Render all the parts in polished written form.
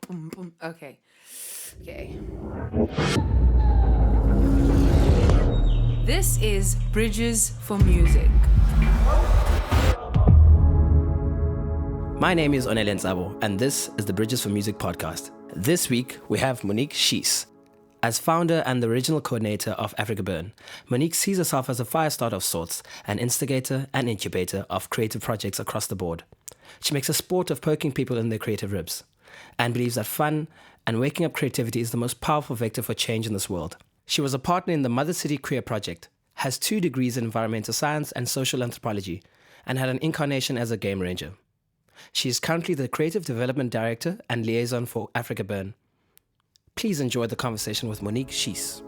boom, boom. Okay. This is Bridges for Music. My name is Onele Ntsabo, and this is the Bridges for Music podcast. This week, we have Monique Schiess. As founder and the original coordinator of AfrikaBurn, Monique sees herself as a fire starter of sorts, an instigator and incubator of creative projects across the board. She makes a sport of poking people in their creative ribs, and believes that fun and waking up creativity is the most powerful vector for change in this world. She was a partner in the Mother City Queer Project, has 2 degrees in environmental science and social anthropology, and had an incarnation as a game ranger. She is currently the Creative Development Director and Liaison for AfrikaBurn. Please enjoy the conversation with Monique Schiess.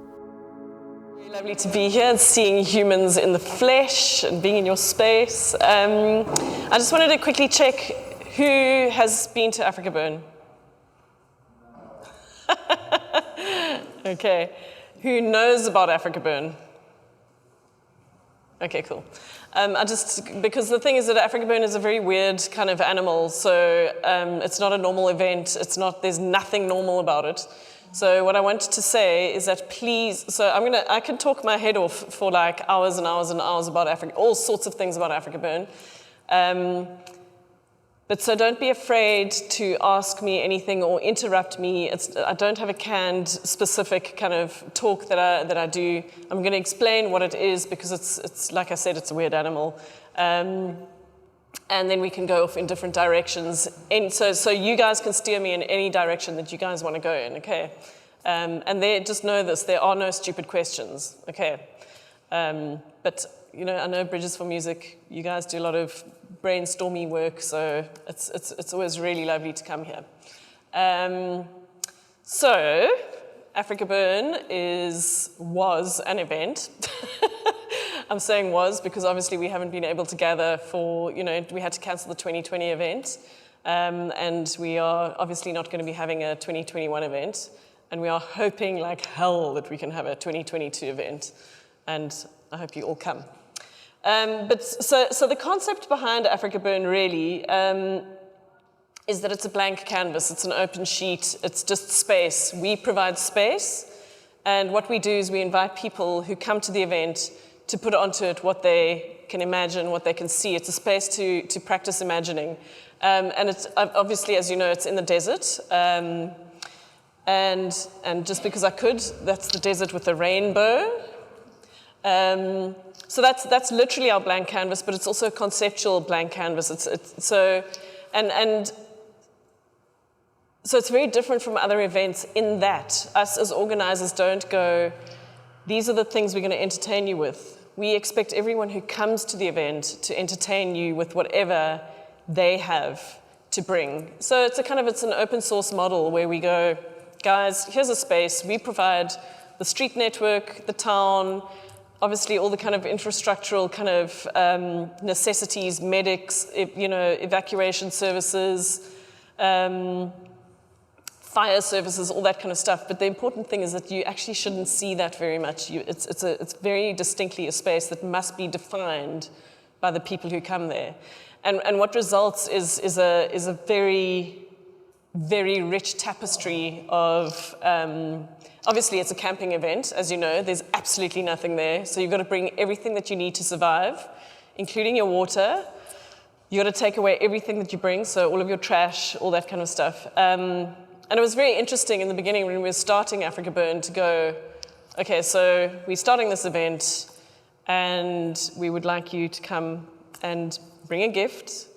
Really lovely to be here and seeing humans in the flesh and being in your space. I just wanted to quickly check who has been to AfrikaBurn. Okay. Who knows about AfrikaBurn? Okay, cool. Because the thing is that AfrikaBurn is a very weird kind of animal, so it's not a normal event. There's nothing normal about it. So what I wanted to say is that please, I can talk my head off for like hours and hours and hours about Africa, all sorts of things about AfrikaBurn. But so don't be afraid to ask me anything or interrupt me. I don't have a canned specific kind of talk that I do. I'm going to explain what it is because it's like I said, it's a weird animal. And then we can go off in different directions. And so you guys can steer me in any direction that you guys want to go in, okay? And just know this, there are no stupid questions, okay? But, you know, I know Bridges for Music, you guys do a lot of brainstormy work, so it's always really lovely to come here. So, AfrikaBurn was an event. I'm saying was because obviously we haven't been able to gather for, we had to cancel the 2020 event. And we are obviously not going to be having a 2021 event. And we are hoping like hell that we can have a 2022 event. And I hope you all come. So the concept behind AfrikaBurn really is that it's a blank canvas. It's an open sheet. It's just space. We provide space. And what we do is we invite people who come to the event to put onto it what they can imagine, what they can see. It's a space to practice imagining. And it's obviously, as you know, it's in the desert. And just because I could, that's the desert with the rainbow. So that's literally our blank canvas, but it's also a conceptual blank canvas. So it's very different from other events in that us as organizers don't go, these are the things we're going to entertain you with. We expect everyone who comes to the event to entertain you with whatever they have to bring. So it's an open source model where we go, guys, here's a space. We provide the street network, the town, obviously all the kind of infrastructural kind of necessities, medics, evacuation services, fire services, all that kind of stuff. But the important thing is that you actually shouldn't see that very much. It's very distinctly a space that must be defined by the people who come there. And what results is a very, very rich tapestry of, obviously it's a camping event, as you know, there's absolutely nothing there. So you've got to bring everything that you need to survive, including your water. You've got to take away everything that you bring, so all of your trash, all that kind of stuff. And it was very interesting in the beginning when we were starting AfrikaBurn to go, okay, so we're starting this event and we would like you to come and bring a gift.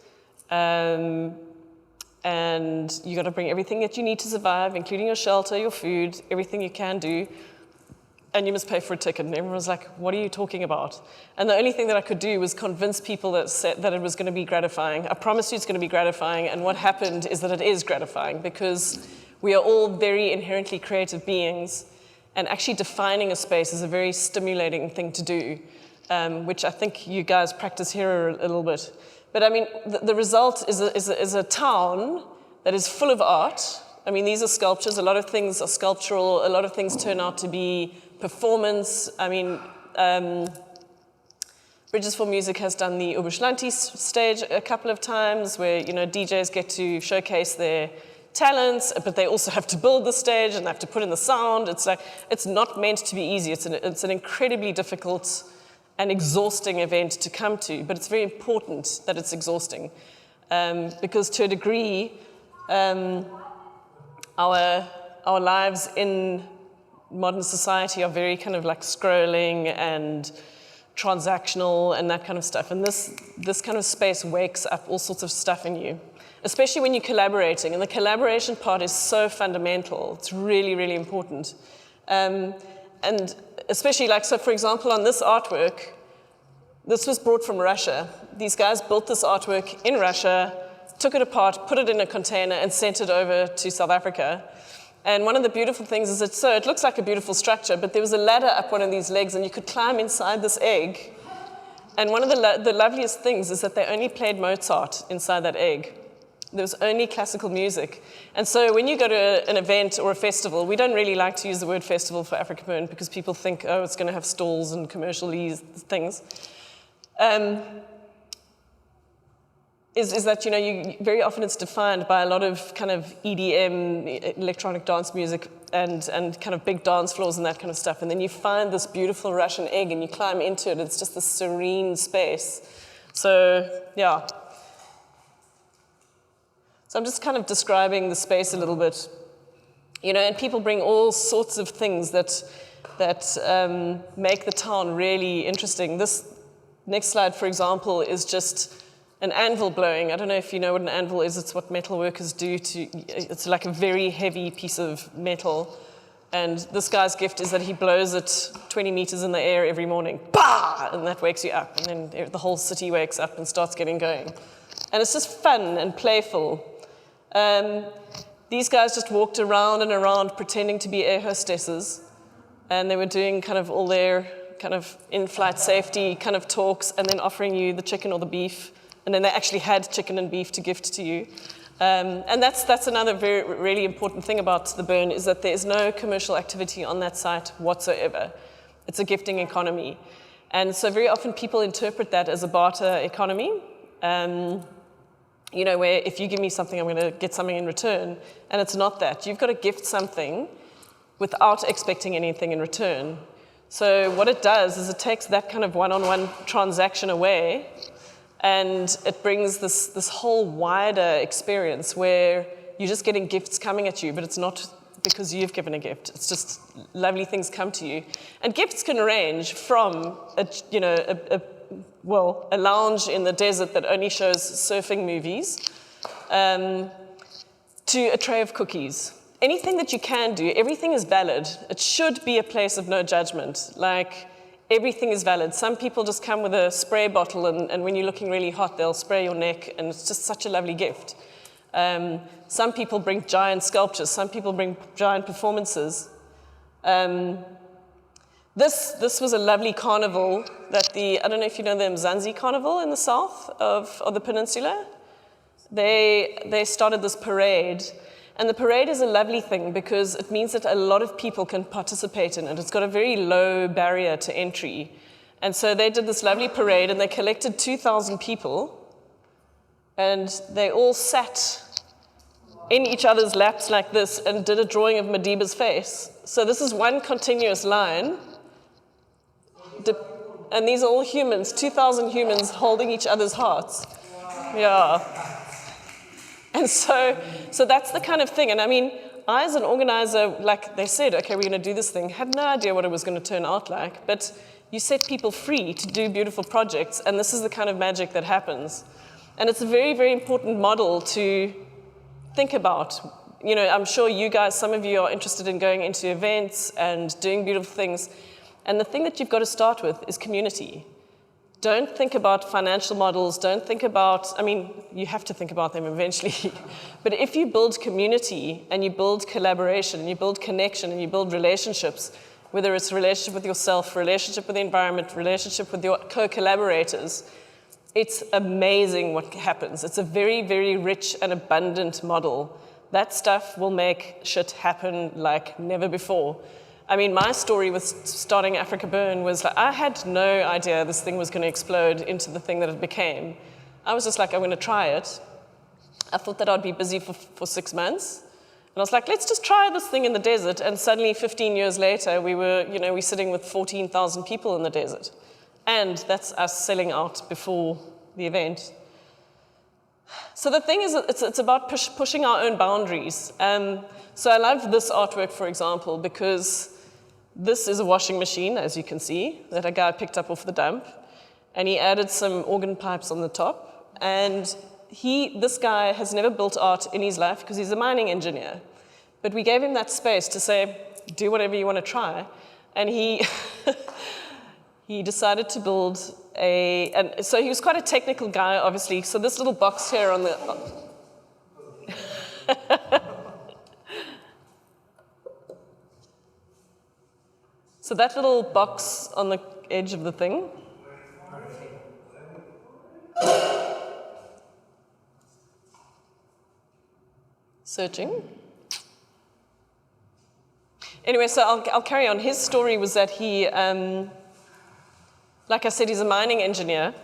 And you got to bring everything that you need to survive, including your shelter, your food, everything you can do. And you must pay for a ticket. And everyone was like, what are you talking about? And the only thing that I could do was convince people that it was going to be gratifying. I promise you it's going to be gratifying. And what happened is that it is gratifying because we are all very inherently creative beings. And actually defining a space is a very stimulating thing to do, which I think you guys practice here a little bit. But I mean, the result is a town that is full of art. I mean, these are sculptures. A lot of things are sculptural. A lot of things turn out to be performance. I mean, Bridges for Music has done the Ubushlanti stage a couple of times where, DJs get to showcase their talents, but they also have to build the stage and they have to put in the sound. It's not meant to be easy. It's an incredibly difficult and exhausting event to come to, but it's very important that it's exhausting because to a degree, our lives in modern society are very kind of like scrolling and transactional and that kind of stuff. And this kind of space wakes up all sorts of stuff in you, especially when you're collaborating. And the collaboration part is so fundamental. It's really, really important. And especially so for example, on this artwork, this was brought from Russia. These guys built this artwork in Russia, took it apart, put it in a container, and sent it over to South Africa. And one of the beautiful things is it looks like a beautiful structure, but there was a ladder up one of these legs, and you could climb inside this egg. And one of the loveliest things is that they only played Mozart inside that egg. There was only classical music. And so when you go to an event or a festival, we don't really like to use the word festival for AfrikaBurn because people think, oh, it's going to have stalls and commercial things. Is that, very often it's defined by a lot of kind of EDM, electronic dance music, and kind of big dance floors and that kind of stuff. And then you find this beautiful Russian egg and you climb into it. It's just this serene space. So, yeah. So I'm just kind of describing the space a little bit. And people bring all sorts of things that make the town really interesting. This next slide, for example, is just an anvil blowing. I don't know if you know what an anvil is. It's what metal workers do it's like a very heavy piece of metal. And this guy's gift is that he blows it 20 meters in the air every morning. Bah! And that wakes you up. And then the whole city wakes up and starts getting going. And it's just fun and playful. These guys just walked around and around pretending to be air hostesses. And they were doing kind of all their kind of in-flight safety kind of talks and then offering you the chicken or the beef. And then they actually had chicken and beef to gift to you. And that's another really important thing about the Burn is that there is no commercial activity on that site whatsoever. It's a gifting economy. And so very often people interpret that as a barter economy, where if you give me something, I'm going to get something in return. And it's not that. You've got to gift something without expecting anything in return. So what it does is it takes that kind of one-on-one transaction away, and it brings this whole wider experience where you're just getting gifts coming at you, but it's not because you've given a gift. It's just lovely things come to you. And gifts can range from a lounge in the desert that only shows surfing movies, to a tray of cookies. Anything that you can do, everything is valid. It should be a place of no judgment. Everything is valid. Some people just come with a spray bottle, and when you're looking really hot, they'll spray your neck, and it's just such a lovely gift. Some people bring giant sculptures. Some people bring giant performances. This was a lovely carnival that I don't know if you know the Mzansi Carnival in the south of the peninsula. They started this parade. And the parade is a lovely thing because it means that a lot of people can participate in it. It's got a very low barrier to entry. And so they did this lovely parade, and they collected 2,000 people, and they all sat in each other's laps like this and did a drawing of Madiba's face. So this is one continuous line, and these are all humans, 2,000 humans holding each other's hearts. Yeah. And so that's the kind of thing. And I mean, I as an organizer, they said, okay, we're going to do this thing, had no idea what it was going to turn out like, but you set people free to do beautiful projects, and this is the kind of magic that happens. And it's a very, very important model to think about. I'm sure you guys, some of you are interested in going into events and doing beautiful things. And the thing that you've got to start with is community. Don't think about financial models, you have to think about them eventually. But if you build community and you build collaboration and you build connection and you build relationships, whether it's a relationship with yourself, relationship with the environment, relationship with your co-collaborators, it's amazing what happens. It's a very, very rich and abundant model. That stuff will make shit happen like never before. I mean, my story with starting AfrikaBurn was I had no idea this thing was going to explode into the thing that it became. I was just like, I'm going to try it. I thought that I'd be busy for 6 months. And I was like, let's just try this thing in the desert. And suddenly, 15 years later, we're sitting with 14,000 people in the desert. And that's us selling out before the event. So the thing is, it's about pushing our own boundaries. So I love this artwork, for example, because this is a washing machine, as you can see, that a guy picked up off the dump. And he added some organ pipes on the top. And this guy has never built art in his life because he's a mining engineer. But we gave him that space to say, do whatever you want to try. And he decided to build and so he was quite a technical guy, obviously. So this little box here on the... So that little box on the edge of the thing. Searching. Anyway, so I'll carry on. His story was that he, like I said, he's a mining engineer,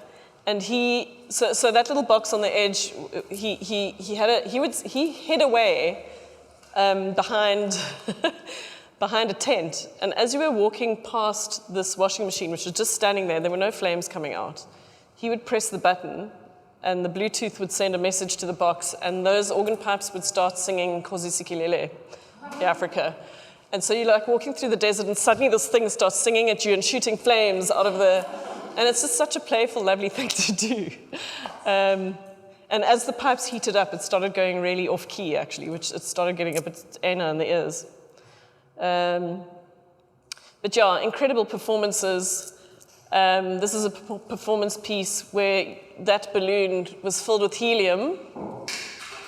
and so that little box on the edge, he hid away behind behind a tent. And as we were walking past this washing machine, which was just standing there were no flames coming out. He would press the button, and the Bluetooth would send a message to the box, and those organ pipes would start singing Kosi Sikilele, Africa. And so you're like walking through the desert, and suddenly this thing starts singing at you and shooting flames out of the... And it's just such a playful, lovely thing to do. And as the pipes heated up, it started going really off-key, actually, which it started getting a bit Anna in the ears. But yeah, incredible performances. This is a performance piece where that balloon was filled with helium.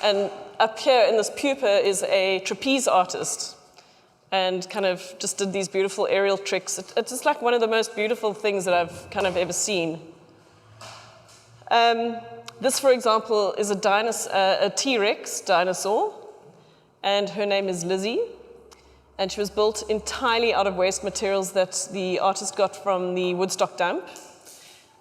And up here in this pupa is a trapeze artist, and kind of just did these beautiful aerial tricks. It's just like one of the most beautiful things that I've kind of ever seen. This, for example, is a T-Rex dinosaur, and her name is Lizzie. And she was built entirely out of waste materials that the artist got from the Woodstock dump.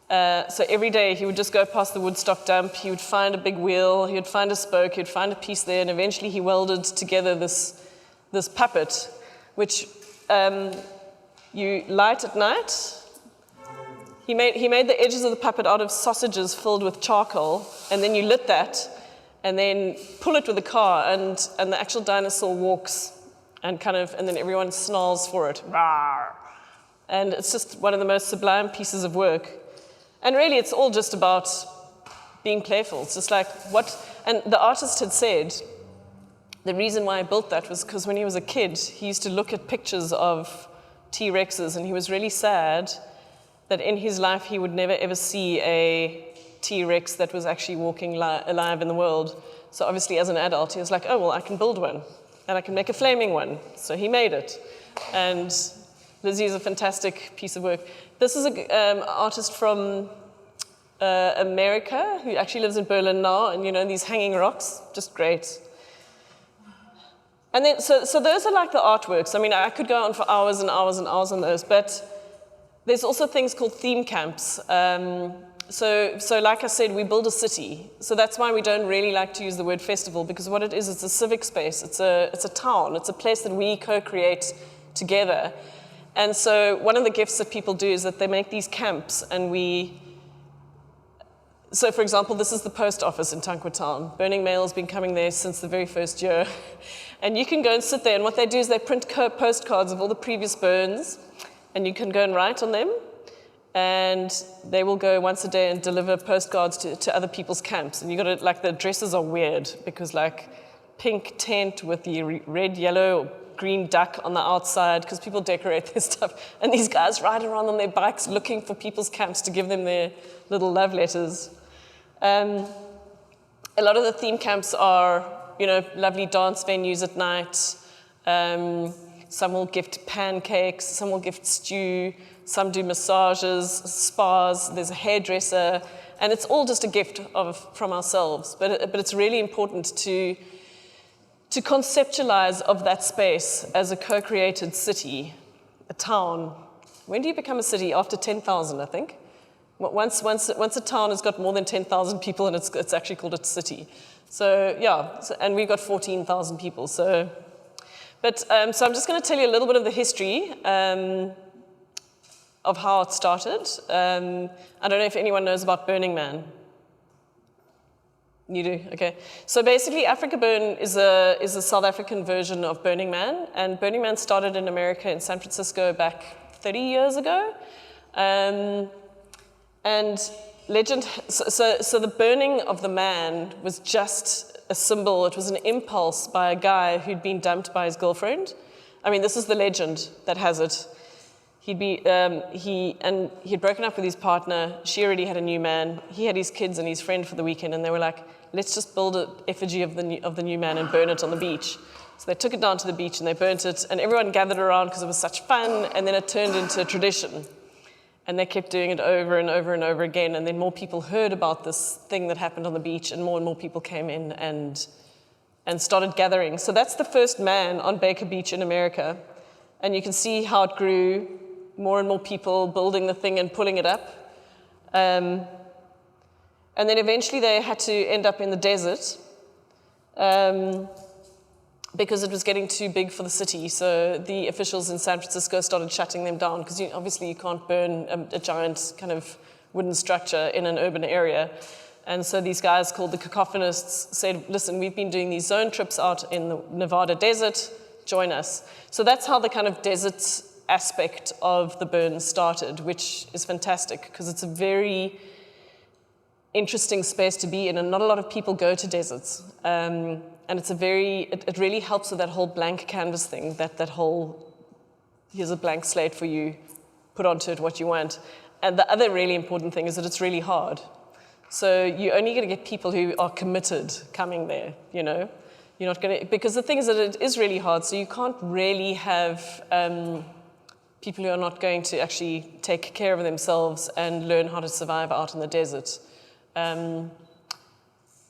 So every day he would just go past the Woodstock dump, he would find a big wheel, he would find a spoke, he would find a piece there, and eventually he welded together this puppet, which you light at night. He made the edges of the puppet out of sausages filled with charcoal, and then you lit that, and then pull it with a car, and the actual dinosaur walks, and then everyone snarls for it. Rawr. And it's just one of the most sublime pieces of work. And really, it's all just about being playful. It's just like and the artist had said, the reason why I built that was because when he was a kid, he used to look at pictures of T-Rexes, and he was really sad that in his life he would never ever see a T-Rex that was actually walking alive in the world. So obviously, as an adult, he was like, oh, well, I can build one, and I can make a flaming one. So he made it. And Lizzie is a fantastic piece of work. This is an artist from America who actually lives in Berlin now, and these hanging rocks, just great. And then, so those are like the artworks. I mean, I could go on for hours and hours and hours on those, but there's also things called theme camps. So like I said, we build a city. So that's why we don't really like to use the word festival, because what it is, it's a civic space. It's a town. It's a place that we co-create together. And so one of the gifts that people do is that they make these camps, and so for example, this is the post office in Tankwa Town. Burning Mail has been coming there since the very first year. And you can go and sit there, and what they do is they print postcards of all the previous burns, and you can go and write on them, and they will go once a day and deliver postcards to other people's camps. And the dresses are weird, because pink tent with the red, yellow, green duck on the outside, because people decorate their stuff. And these guys ride around on their bikes looking for people's camps to give them their little love letters. A lot of the theme camps are, lovely dance venues at night. Some will gift pancakes, some will gift stew, some do massages, spas, there's a hairdresser, and it's all just a gift from ourselves. But it's really important to conceptualize of that space as a co-created city, a town. When do you become a city? After 10,000, I think. Once a town has got more than 10,000 people, and it's actually called a city. So yeah, and we've got 14,000 people. So I'm just going to tell you a little bit of the history of how it started. I don't know if anyone knows about Burning Man. You do? Okay. So basically, AfrikaBurn is a South African version of Burning Man, and Burning Man started in America, in San Francisco, back 30 years ago. And legend, so the burning of the man was just a symbol. It was an impulse by a guy who'd been dumped by his girlfriend. I mean, this is the legend that has it. He'd broken up with his partner. She already had a new man. He had his kids and his friend for the weekend, and they were like, let's just build an effigy of the new man and burn it on the beach. So they took it down to the beach and they burnt it, and everyone gathered around because it was such fun, and then it turned into a tradition. And they kept doing it over and over and over again, and then more people heard about this thing that happened on the beach, and more people came in and started gathering. So that's the first man on Baker Beach in America. And you can see how it grew, more and more people building the thing and pulling it up. And then eventually they had to end up in the desert because it was getting too big for the city. So the officials in San Francisco started shutting them down because obviously you can't burn a giant kind of wooden structure in an urban area. And so these guys called the cacophonists said, listen, we've been doing these zone trips out in the Nevada desert, join us. So that's how the kind of desert aspect of the burn started, which is fantastic because it's a very interesting space to be in, and not a lot of people go to deserts. And it's it really helps with that whole blank canvas thing, that whole, here's a blank slate for you, put onto it what you want. And the other really important thing is that it's really hard. So you're only going to get people who are committed coming there, you know. You're not going to, because the thing is that it is really hard, so you can't really have people who are not going to actually take care of themselves and learn how to survive out in the desert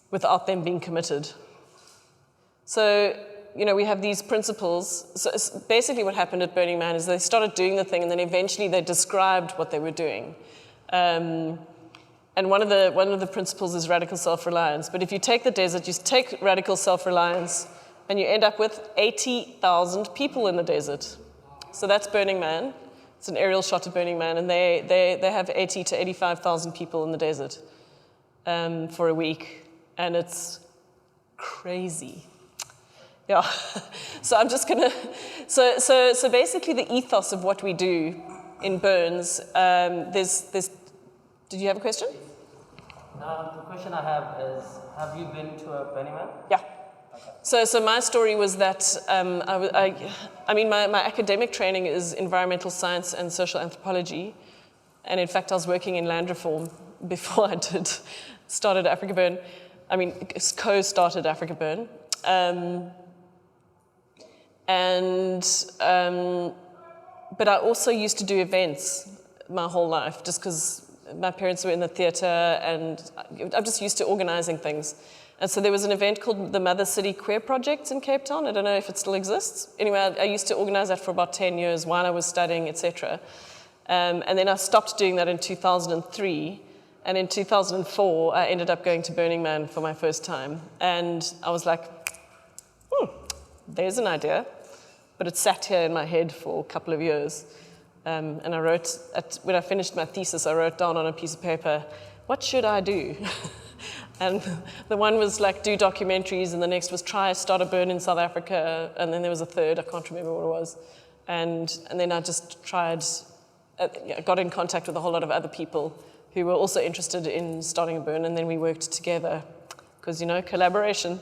without them being committed. So, you know, we have these principles. So basically what happened at Burning Man is they started doing the thing, and then eventually they described what they were doing. And one of the principles is radical self-reliance. But if you take the desert, you take radical self-reliance, and you end up with 80,000 people in the desert. So that's Burning Man. It's an aerial shot of Burning Man, and they have 80 to 85,000 people in the desert for a week, and it's crazy. Yeah. So I'm just gonna. So basically, the ethos of what we do in Burns. There's. Did you have a question? The question I have is, have you been to a Burning Man? Yeah. Okay. So my story was that I mean my academic training is environmental science and social anthropology, and in fact I was working in land reform before I started AfrikaBurn. I mean, co-started AfrikaBurn. But I also used to do events my whole life, just because my parents were in the theatre, and I'm just used to organizing things. And so there was an event called the Mother City Queer Project in Cape Town. I don't know if it still exists. Anyway, I used to organize that for about 10 years while I was studying, etc. And then I stopped doing that in 2003. And in 2004, I ended up going to Burning Man for my first time. And I was like, there's an idea. But it sat here in my head for a couple of years. And I wrote, when I finished my thesis, I wrote down on a piece of paper, what should I do? And the one was like, do documentaries, and the next was start a burn in South Africa, and then there was a third, I can't remember what it was. And then I just got in contact with a whole lot of other people who were also interested in starting a burn, and then we worked together, because, you know, collaboration.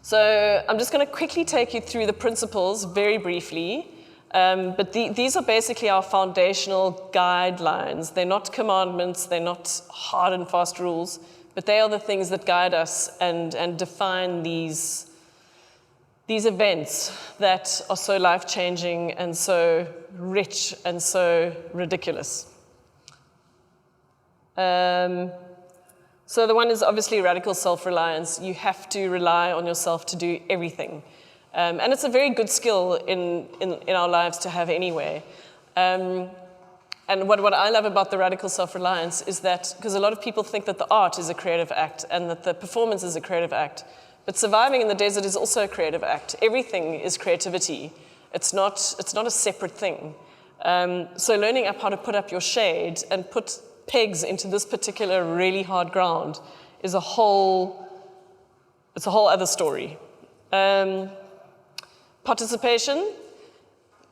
So I'm just going to quickly take you through the principles very briefly. But these are basically our foundational guidelines. They're not commandments, they're not hard and fast rules, but they are the things that guide us and define these events that are so life-changing and so rich and so ridiculous. So the one is obviously radical self-reliance. You have to rely on yourself to do everything. And it's a very good skill in our lives to have anyway. And And what I love about the radical self-reliance is that, because a lot of people think that the art is a creative act and that the performance is a creative act, but surviving in the desert is also a creative act. Everything is creativity. It's not a separate thing. So learning up how to put up your shade and put pegs into this particular really hard ground is a whole other story. Participation.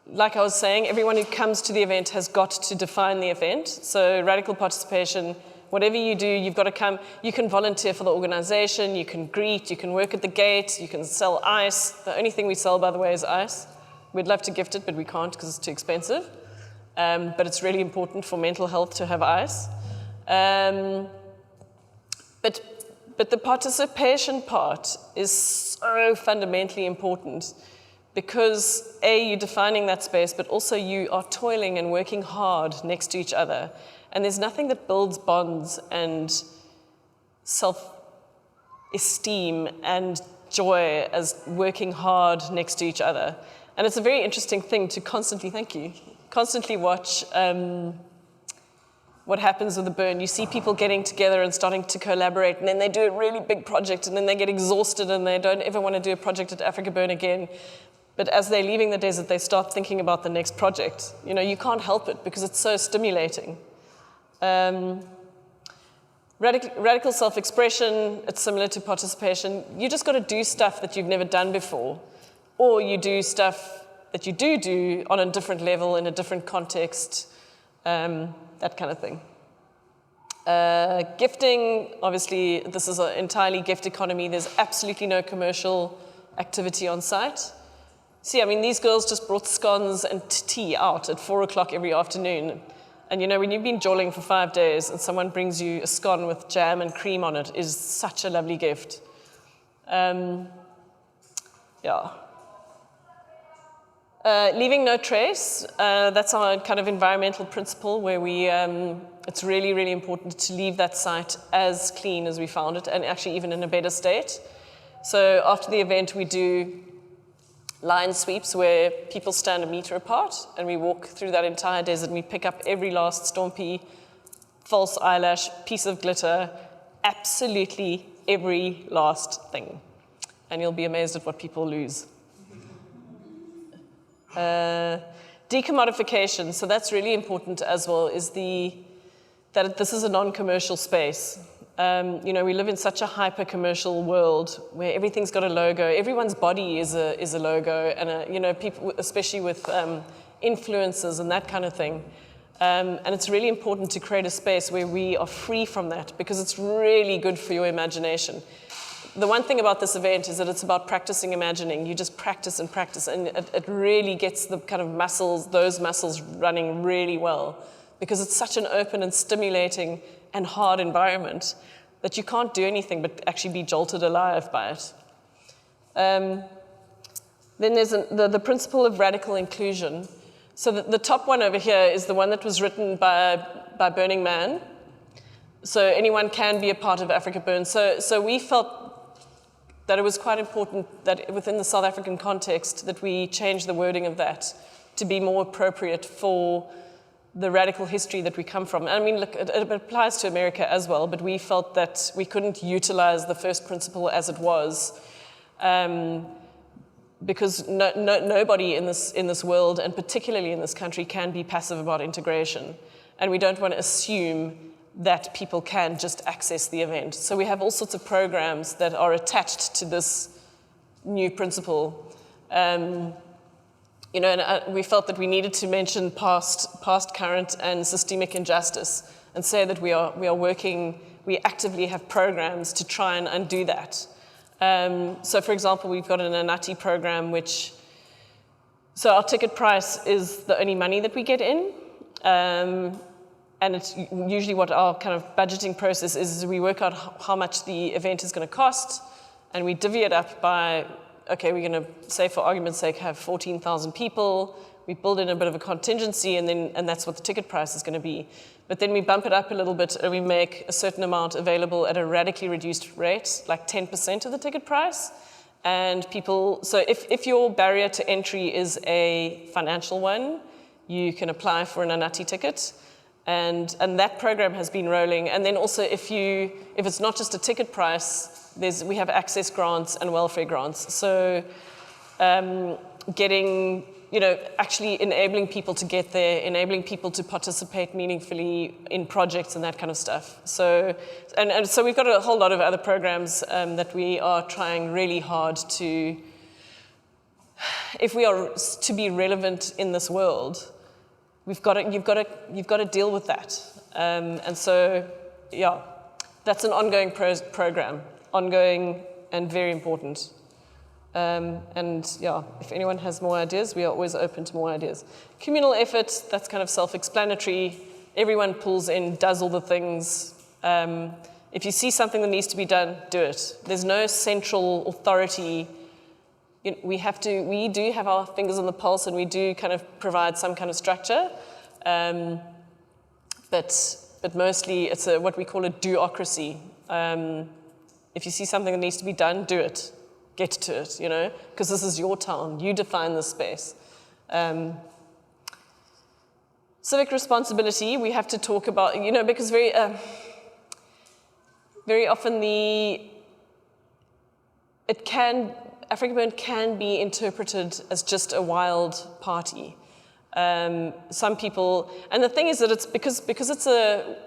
Like I was saying, everyone who comes to the event has got to define the event. So radical participation, whatever you do, you've got to come. You can volunteer for the organization, you can greet, you can work at the gate, you can sell ice. The only thing we sell, by the way, is ice. We'd love to gift it, but we can't because it's too expensive. But it's really important for mental health to have ice. But the participation part is so fundamentally important. Because A, you're defining that space, but also you are toiling and working hard next to each other. And there's nothing that builds bonds and self-esteem and joy as working hard next to each other. And it's a very interesting thing to constantly watch what happens with the burn. You see people getting together and starting to collaborate, and then they do a really big project, and then they get exhausted, and they don't ever want to do a project at AfrikaBurn again. But as they're leaving the desert, they start thinking about the next project. You know, you can't help it because it's so stimulating. Radical self-expression, it's similar to participation. You just got to do stuff that you've never done before. Or you do stuff that you do on a different level, in a different context, that kind of thing. Gifting, obviously, this is an entirely gift economy. There's absolutely no commercial activity on site. See, I mean, these girls just brought scones and tea out at 4 o'clock every afternoon. And you know, when you've been jolling for 5 days and someone brings you a scone with jam and cream on it is such a lovely gift. Leaving no trace, that's our kind of environmental principle where it's really, really important to leave that site as clean as we found it, and actually even in a better state. So after the event, we do line sweeps where people stand a meter apart and we walk through that entire desert and we pick up every last stompy, false eyelash, piece of glitter, absolutely every last thing. And you'll be amazed at what people lose. Decommodification, so that's really important as well, is that this is a non-commercial space. You know, we live in such a hyper-commercial world where everything's got a logo. Everyone's body is a logo, and you know, people, especially with influencers and that kind of thing. And it's really important to create a space where we are free from that, because it's really good for your imagination. The one thing about this event is that it's about practicing imagining. You just practice and practice, and it really gets the kind of those muscles running really well, because it's such an open and stimulating and hard environment that you can't do anything but actually be jolted alive by it. Then there's the principle of radical inclusion. So the top one over here is the one that was written by Burning Man. So anyone can be a part of AfrikaBurn. So we felt that it was quite important that within the South African context that we change the wording of that to be more appropriate for the radical history that we come from. I mean, look, it applies to America as well, but we felt that we couldn't utilize the first principle as it was, because nobody in this world, and particularly in this country, can be passive about integration. And we don't want to assume that people can just access the event. So we have all sorts of programs that are attached to this new principle. You know, and we felt that we needed to mention past, current, and systemic injustice, and say that we are working, we actively have programs to try and undo that. So, for example, we've got an Anati program, so our ticket price is the only money that we get in, and it's usually what our kind of budgeting process is we work out how much the event is going to cost, and we divvy it up by, okay, we're going to say, for argument's sake, have 14,000 people. We build in a bit of a contingency, and that's what the ticket price is going to be. But then we bump it up a little bit, and we make a certain amount available at a radically reduced rate, like 10% of the ticket price. And people, so if your barrier to entry is a financial one, you can apply for an Anati ticket. And that program has been rolling. And then also if it's not just a ticket price, we have access grants and welfare grants. So getting, actually enabling people to get there, enabling people to participate meaningfully in projects and that kind of stuff. So, and so we've got a whole lot of other programs that we are trying really hard to, if we are to be relevant in this world, you've got to deal with that. And so, yeah, that's an ongoing program, ongoing and very important. And yeah, if anyone has more ideas, we are always open to more ideas. Communal effort, that's kind of self-explanatory. Everyone pulls in, does all the things. If you see something that needs to be done, do it. There's no central authority. We do have our fingers on the pulse, and we do kind of provide some kind of structure. But mostly it's what we call a do-ocracy. If you see something that needs to be done, do it. Get to it, because this is your town. You define the space. Civic responsibility, we have to talk about, because very often AfrikaBurn can be interpreted as just a wild party. Some people, and the thing is that it's because it's a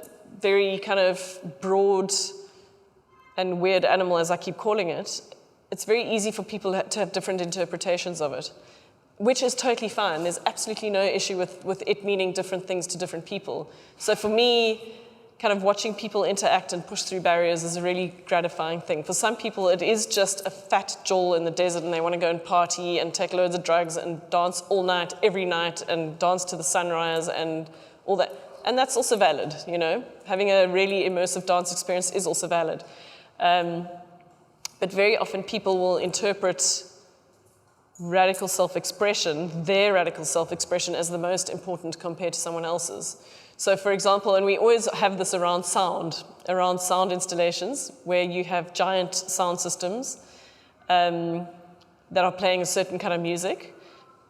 very kind of broad and weird animal, as I keep calling it, it's very easy for people to have different interpretations of it, which is totally fine. There's absolutely no issue with it meaning different things to different people. So for me, kind of watching people interact and push through barriers is a really gratifying thing. For some people, it is just a fat joel in the desert and they want to go and party and take loads of drugs and dance all night, every night, and dance to the sunrise and all that. And that's also valid, Having a really immersive dance experience is also valid. But very often people will interpret radical self-expression, their radical self-expression, as the most important compared to someone else's. So for example, and we always have this around sound installations, where you have giant sound systems that are playing a certain kind of music,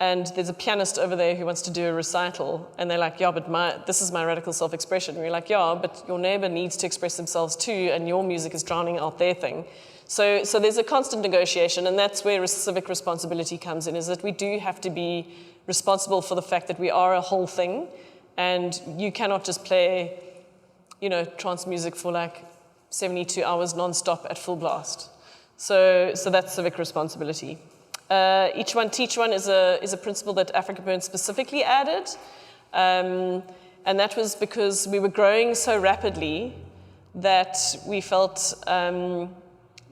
and there's a pianist over there who wants to do a recital, and they're like, yeah, but this is my radical self-expression. And we're like, yeah, but your neighbor needs to express themselves too, and your music is drowning out their thing. So there's a constant negotiation, and that's where civic responsibility comes in, is that we do have to be responsible for the fact that we are a whole thing, and you cannot just play, trance music for like 72 hours non-stop at full blast. So that's civic responsibility. Each one teach one is a principle that AfrikaBurn specifically added, and that was because we were growing so rapidly that we felt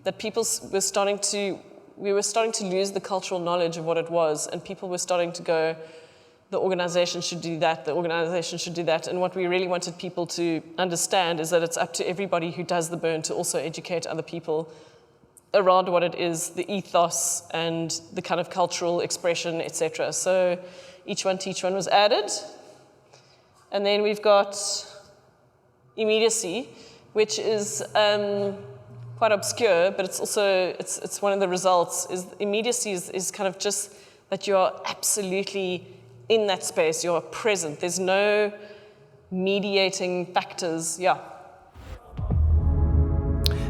that we were starting to lose the cultural knowledge of what it was, and people were starting to go, the organization should do that, the organization should do that. And what we really wanted people to understand is that it's up to everybody who does the burn to also educate other people around what it is, the ethos and the kind of cultural expression, etc. So each one teach one was added. And then we've got immediacy, which is quite obscure, but it's also, it's one of the results, is immediacy is kind of just that you are absolutely in that space, you're present. There's no mediating factors, yeah.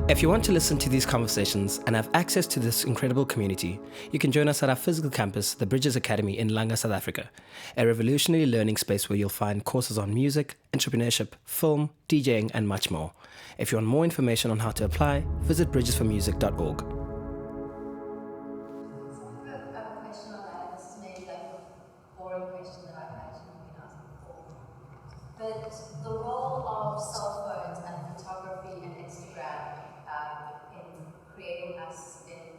If you want to listen to these conversations and have access to this incredible community, you can join us at our physical campus, the Bridges Academy in Langa, South Africa, a revolutionary learning space where you'll find courses on music, entrepreneurship, film, DJing, and much more. If you want more information on how to apply, visit bridgesformusic.org. But the role of cell phones and photography and Instagram in creating us, in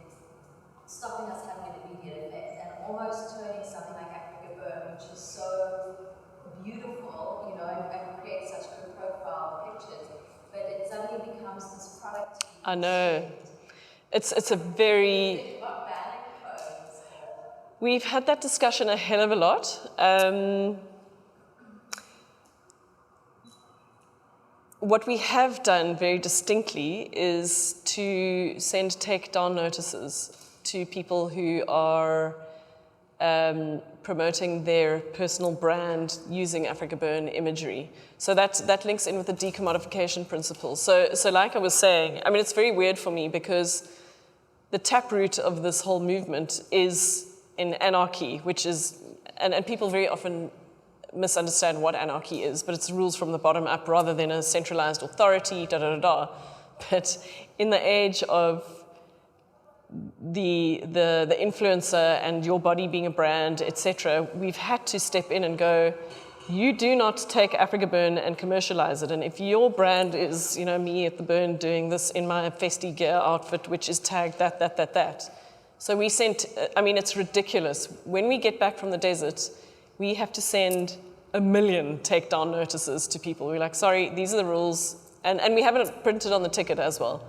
stopping us having an immediate effect, and almost turning something like AfrikaBurn, which is so beautiful, and creates such good profile pictures, but it suddenly becomes this product. I know. It's a very. We've had that discussion a hell of a lot. What we have done very distinctly is to send takedown notices to people who are promoting their personal brand using AfrikaBurn imagery. So that links in with the decommodification principles. So like I was saying, I mean, it's very weird for me because the taproot of this whole movement is in anarchy, which is, and people very often misunderstand what anarchy is, but it's rules from the bottom up rather than a centralized authority, da. But in the age of the influencer and your body being a brand, etc., we've had to step in and go, you do not take AfrikaBurn and commercialize it. And if your brand is, me at the Burn doing this in my festy gear outfit, which is tagged that. So we sent, it's ridiculous. When we get back from the desert, we have to send 1 million takedown notices to people. We're like, sorry, these are the rules. And we have it printed on the ticket as well.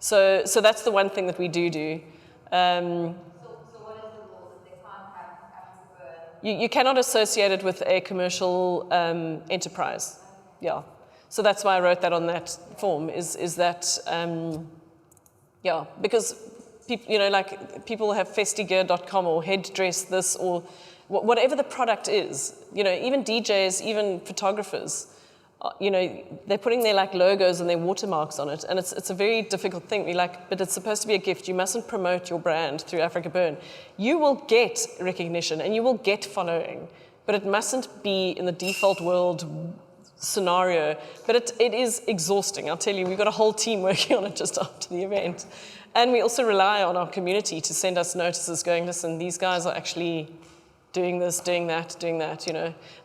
So that's the one thing that we do. So what is the rule that they can't have AfrikaBurn? You cannot associate it with a commercial enterprise. Yeah. So that's why I wrote that on that form, is that, because people have festigear.com or headdress this or whatever the product is, even DJs, even photographers, they're putting their logos and their watermarks on it, and it's a very difficult thing. But it's supposed to be a gift. You mustn't promote your brand through AfrikaBurn. You will get recognition and you will get following, but it mustn't be in the default world scenario. But it is exhausting. I'll tell you, we've got a whole team working on it just after the event, and we also rely on our community to send us notices going, listen, these guys are actually doing this, doing that,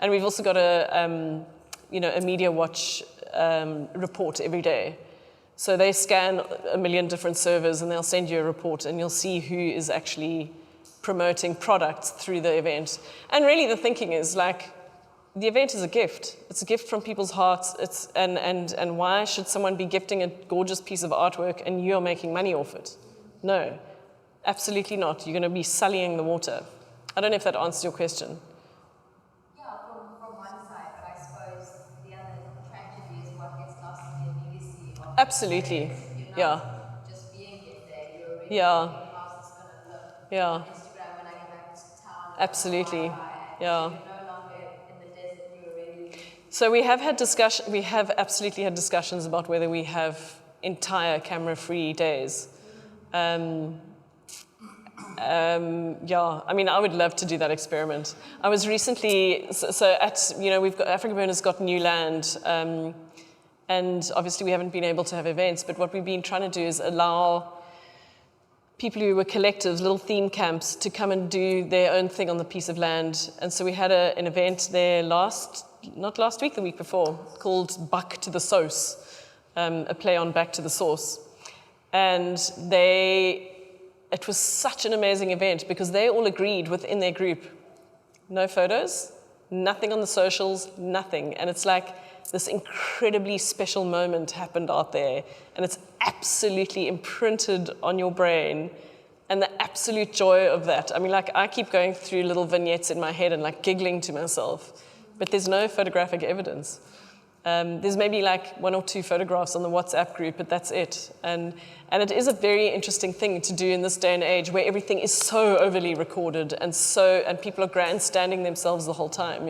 and we've also got a Media Watch report every day. So they scan 1 million different servers and they'll send you a report and you'll see who is actually promoting products through the event. And really the thinking is the event is a gift. It's a gift from people's hearts. And why should someone be gifting a gorgeous piece of artwork and you're making money off it? No, absolutely not. You're going to be sullying the water. I don't know if that answers your question. Absolutely, you're not just being there, you're already thinking how's this going to look on Instagram when I get back to town. Absolutely, You're no longer in the desert, you're already... So we have absolutely had discussions about whether we have entire camera-free days. I would love to do that experiment. I was recently, AfrikaBurn has got new land, and obviously we haven't been able to have events, but what we've been trying to do is allow people who were collectives, little theme camps, to come and do their own thing on the piece of land. And so we had an event there not last week, the week before, called Back to the Sauce, a play on Back to the Source. And it was such an amazing event because they all agreed within their group, no photos, nothing on the socials, nothing. And it's like this incredibly special moment happened out there, and it's absolutely imprinted on your brain, and the absolute joy of that. I keep going through little vignettes in my head and giggling to myself, but there's no photographic evidence. There's maybe 1 or 2 photographs on the WhatsApp group, but that's it. And it is a very interesting thing to do in this day and age where everything is so overly recorded and people are grandstanding themselves the whole time,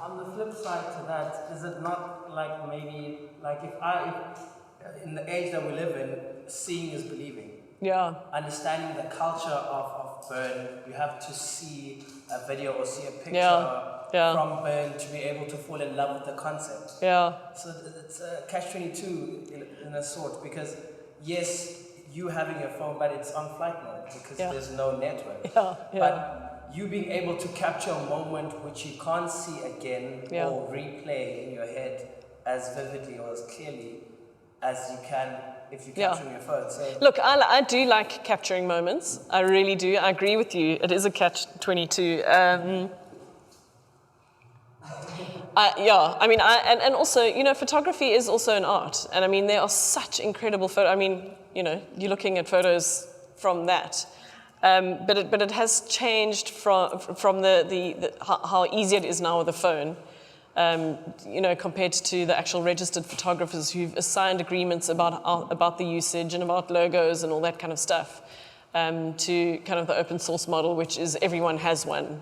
On the flip side to that, is it not in the age that we live in, seeing is believing? Yeah. Understanding the culture of Burn, you have to see a video or see a picture from Burn to be able to fall in love with the concept. Yeah. So it's a catch-22 in a sort, because yes, you having your phone, but it's on flight mode because there's no network. But you being able to capture a moment which you can't see again or replay in your head as vividly or as clearly as you can if you capture on your phone. So look, I do like capturing moments. I really do. I agree with you. It is a catch-22. And also, photography is also an art. And there are such incredible photos. You're looking at photos from that. But it has changed from the how easy it is now with the phone, compared to the actual registered photographers who've signed agreements about the usage and about logos and all that kind of stuff. to kind of the open source model, which is everyone has one.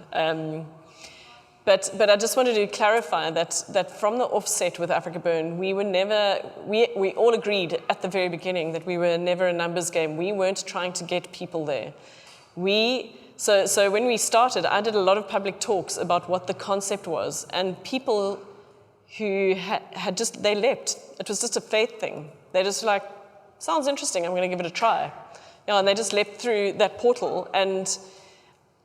But I just wanted to clarify that from the offset with AfrikaBurn, we all agreed at the very beginning that we were never a numbers game. We weren't trying to get people there. So when we started, I did a lot of public talks about what the concept was, and people who they leapt. It was just a faith thing. They're just like, sounds interesting, I'm gonna give it a try. And they just leapt through that portal, and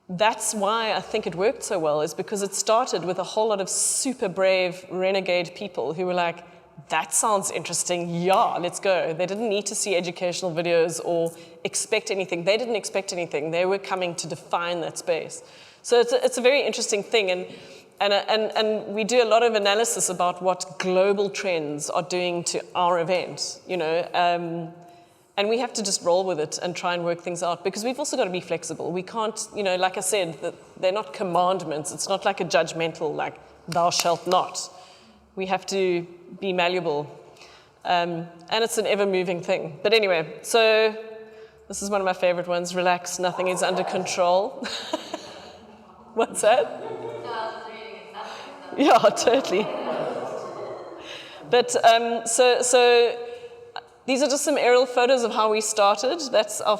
that's why I think it worked so well, is because it started with a whole lot of super brave renegade people who were like, that sounds interesting, yeah, let's go. They didn't need to see educational videos or expect anything. They didn't expect anything. They were coming to define that space. So it's a very interesting thing, and we do a lot of analysis about what global trends are doing to our event, and we have to just roll with it and try and work things out, because we've also got to be flexible. We can't, like I said, they're not commandments. It's not like a judgmental, like, thou shalt not. We have to be malleable. And it's an ever-moving thing. But anyway, so this is one of my favorite ones. Relax, nothing is under control. What's that? Yeah, totally. But so these are just some aerial photos of how we started. That's our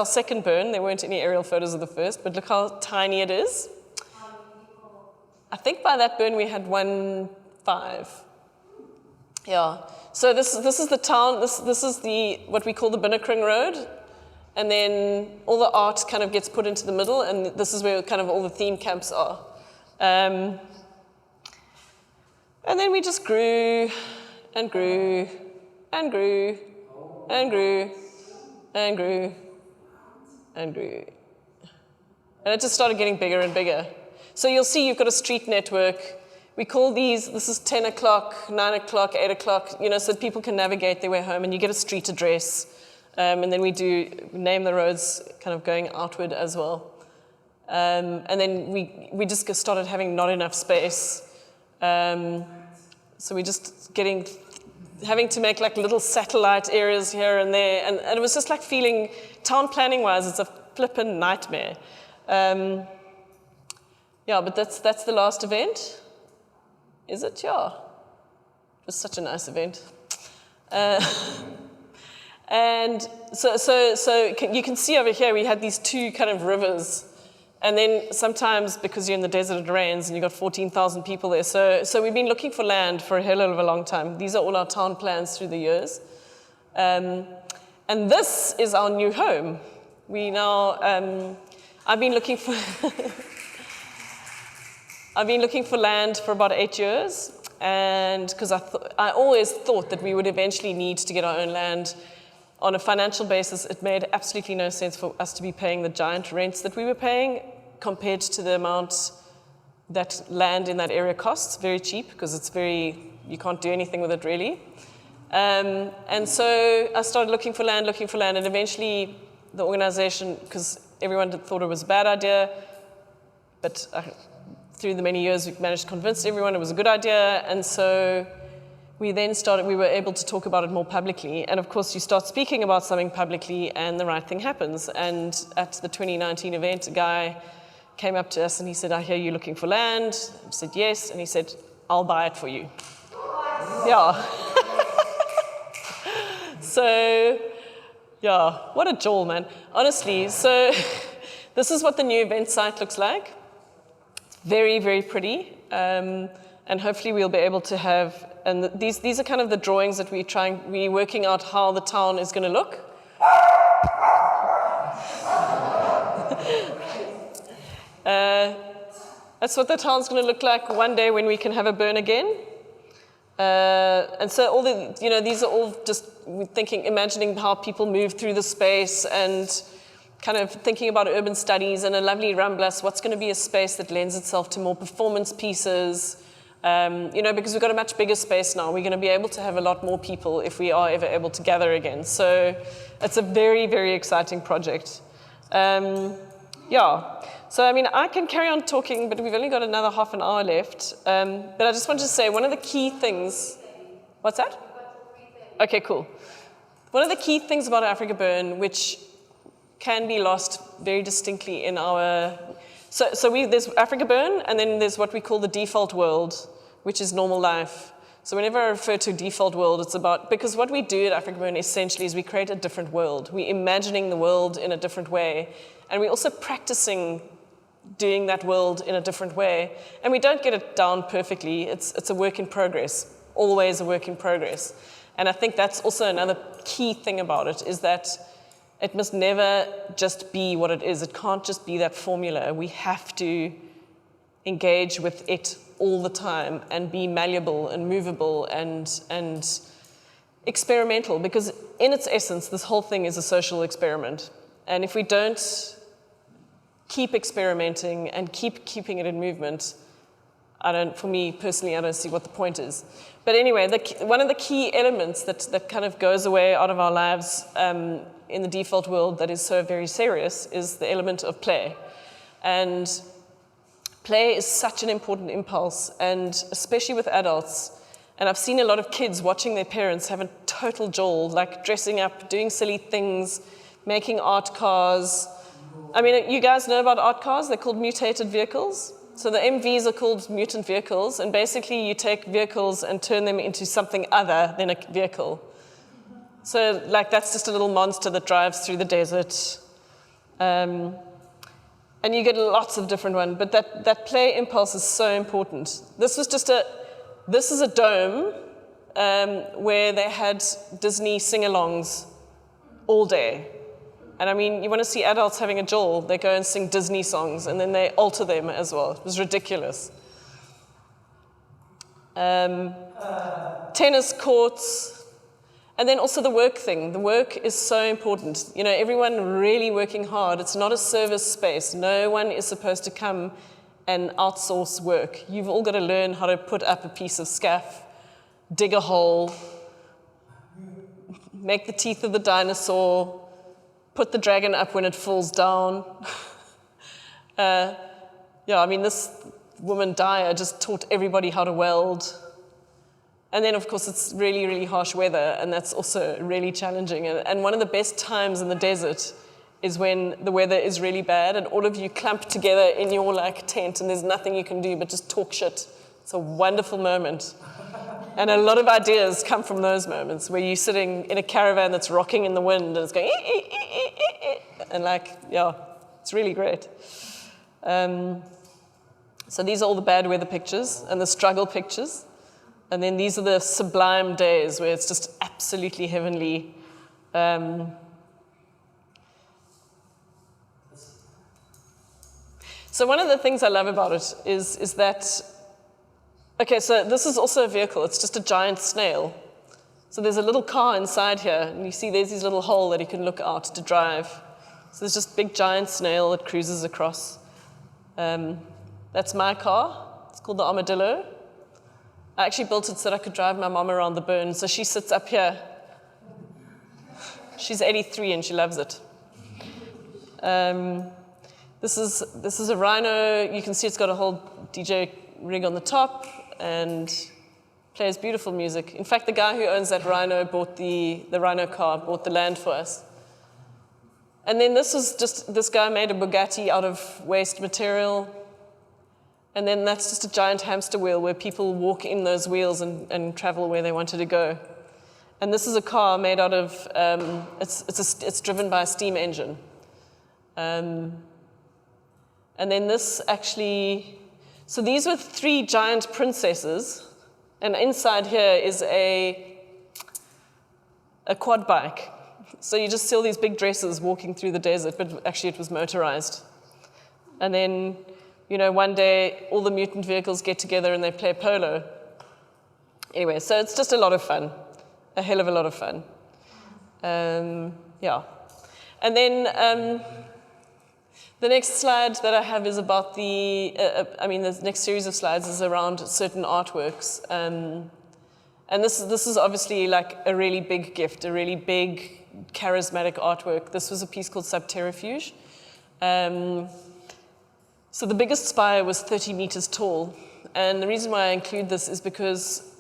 second burn. There weren't any aerial photos of the first, but look how tiny it is. I think by that burn we had 1.5. Yeah. So this is the town. This is what we call the Binnekring Road, and then all the art kind of gets put into the middle, and this is where kind of all the theme camps are. And then we just grew and grew and grew and grew and grew and grew. And it just started getting bigger and bigger. So you'll see you've got a street network. We call this is 10 o'clock, 9 o'clock, 8 o'clock, so that people can navigate their way home, and you get a street address. And then we name the roads kind of going outward as well. And then we just started having not enough space. So we just having to make like little satellite areas here and there, and it was just like feeling, town planning wise, it's a flippin' nightmare. Yeah, but that's the last event. Is it? Yeah. It was such a nice event. And so you can see over here we had these two kind of rivers. And then sometimes, because you're in the desert, it rains, and you've got 14,000 people there. So we've been looking for land for a hell of a long time. These are all our town plans through the years. And this is our new home. We now, I've been looking for land for about 8 years, and because I always thought that we would eventually need to get our own land. On a financial basis, it made absolutely no sense for us to be paying the giant rents that we were paying compared to the amount that land in that area costs. Very cheap, because you can't do anything with it really. And so I started looking for land, and eventually the organization, because everyone thought it was a bad idea, but through the many years we managed to convince everyone it was a good idea, and so we were able to talk about it more publicly. And of course, you start speaking about something publicly and the right thing happens. And at the 2019 event, a guy came up to us and he said, I hear you looking for land. I said, yes. And he said, I'll buy it for you. Yeah. So, yeah, what a jewel, man. Honestly, so this is what the new event site looks like. It's very, very pretty. And hopefully we'll be able to have, and these are kind of the drawings that we're working out how the town is going to look. That's what the town's going to look like one day when we can have a burn again. And so all these are all just imagining how people move through the space, and kind of thinking about urban studies and a lovely Ramblas, what's going to be a space that lends itself to more performance pieces. Because we've got a much bigger space now, we're going to be able to have a lot more people if we are ever able to gather again. So it's a very, very exciting project. Yeah. So, I can carry on talking, but we've only got another half an hour left. But I just wanted to say one of the key things... What's that? Okay, cool. One of the key things about AfrikaBurn, which can be lost very distinctly in our... there's AfrikaBurn, and then there's what we call the default world, which is normal life. So whenever I refer to default world, it's about... Because what we do at AfrikaBurn essentially is we create a different world. We're imagining the world in a different way. And we're also practicing doing that world in a different way. And we don't get it down perfectly. It's a work in progress, always a work in progress. And I think that's also another key thing about it, is that it must never just be what it is. It can't just be that formula. We have to engage with it all the time and be malleable and movable and experimental, because in its essence, this whole thing is a social experiment. And if we don't keep experimenting and keeping it in movement, for me personally, I don't see what the point is. But anyway, one of the key elements that kind of goes away out of our lives in the default world that is so very serious is the element of play. And play is such an important impulse, and especially with adults. And I've seen a lot of kids watching their parents have a total jolt, like dressing up, doing silly things, making art cars. I mean, you guys know about art cars? They're called mutated vehicles. So the MVs are called mutant vehicles, and basically you take vehicles and turn them into something other than a vehicle. So like that's just a little monster that drives through the desert. And you get lots of different ones, but that play impulse is so important. This is a dome where they had Disney sing-alongs all day. And I mean, you want to see adults having a jolt, they go and sing Disney songs, and then they alter them as well. It was ridiculous. Tennis courts, and then also the work thing. The work is so important. You know, everyone really working hard. It's not a service space. No one is supposed to come and outsource work. You've all got to learn how to put up a piece of scaff, dig a hole, make the teeth of the dinosaur, put the dragon up when it falls down. I mean, this woman, Dyer, just taught everybody how to weld. And then, of course, it's really, really harsh weather, and that's also really challenging. And one of the best times in the desert is when the weather is really bad, and all of you clump together in your tent, and there's nothing you can do but just talk shit. It's a wonderful moment. And a lot of ideas come from those moments where you're sitting in a caravan that's rocking in the wind and it's going, and it's really great. So these are all the bad weather pictures and the struggle pictures. And then these are the sublime days where it's just absolutely heavenly. So one of the things I love about it is that, okay, so this is also a vehicle. It's just a giant snail. So there's a little car inside here, and you see there's this little hole that you can look out to drive. So there's just a big giant snail that cruises across. That's my car. It's called the Armadillo. I actually built it so that I could drive my mom around the burn. So she sits up here. She's 83 and she loves it. This is a Rhino. You can see it's got a whole DJ rig on the top and plays beautiful music. In fact, the guy who owns that Rhino bought the Rhino car, bought the land for us. And then this guy made a Bugatti out of waste material. And then that's just a giant hamster wheel where people walk in those wheels and travel where they wanted to go. And this is a car made out of, it's driven by a steam engine. And then this actually, so these were 3 giant princesses, and inside here is a quad bike. So you just see all these big dresses walking through the desert, but actually it was motorized. And then, one day all the mutant vehicles get together and they play polo. Anyway, so it's just a lot of fun, a hell of a lot of fun. And then the next slide that I have is about the next series of slides is around certain artworks. And this is obviously like a really big gift, a really big, charismatic artwork. This was a piece called Subterrifuge. So the biggest spire was 30 meters tall. And the reason why I include this is because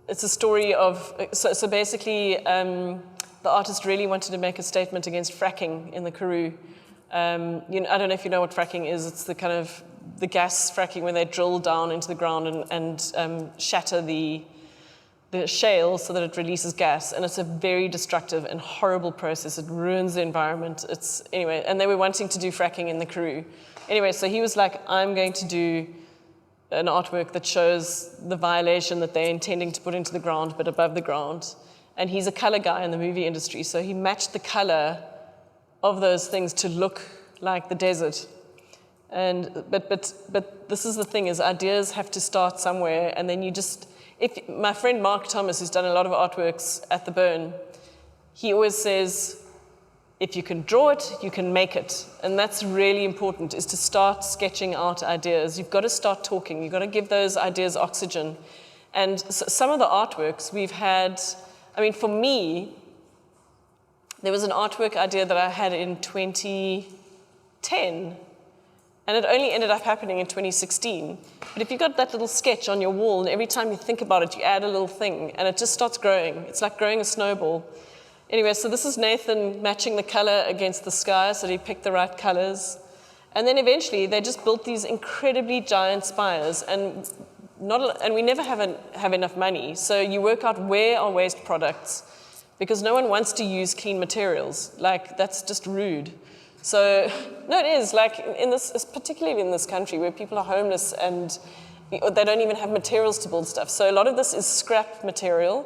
it's a story of, so basically the the artist really wanted to make a statement against fracking in the Karoo. I don't know if you know what fracking is. It's the kind of the gas fracking where they drill down into the ground and shatter the shale so that it releases gas, and it's a very destructive and horrible process. It ruins the environment. Anyway, and they were wanting to do fracking in the Karoo. Anyway, so he was like, I'm going to do an artwork that shows the violation that they're intending to put into the ground, but above the ground. And he's a color guy in the movie industry, so he matched the color of those things to look like the desert. But this is the thing, is ideas have to start somewhere, and then my friend Mark Thomas, who's done a lot of artworks at the Burn, he always says, if you can draw it, you can make it. And that's really important, is to start sketching out ideas. You've got to start talking. You've got to give those ideas oxygen. And some of the artworks we've had, for me, there was an artwork idea that I had in 2010, and it only ended up happening in 2016. But if you've got that little sketch on your wall, and every time you think about it, you add a little thing, and it just starts growing. It's like growing a snowball. Anyway, so this is Nathan matching the color against the sky, so he picked the right colors. And then eventually, they just built these incredibly giant spires, and we never have enough money. So you work out where are waste products, because no one wants to use clean materials. Like, that's just rude. So, no, it is, like, particularly in this country where people are homeless and they don't even have materials to build stuff. So a lot of this is scrap material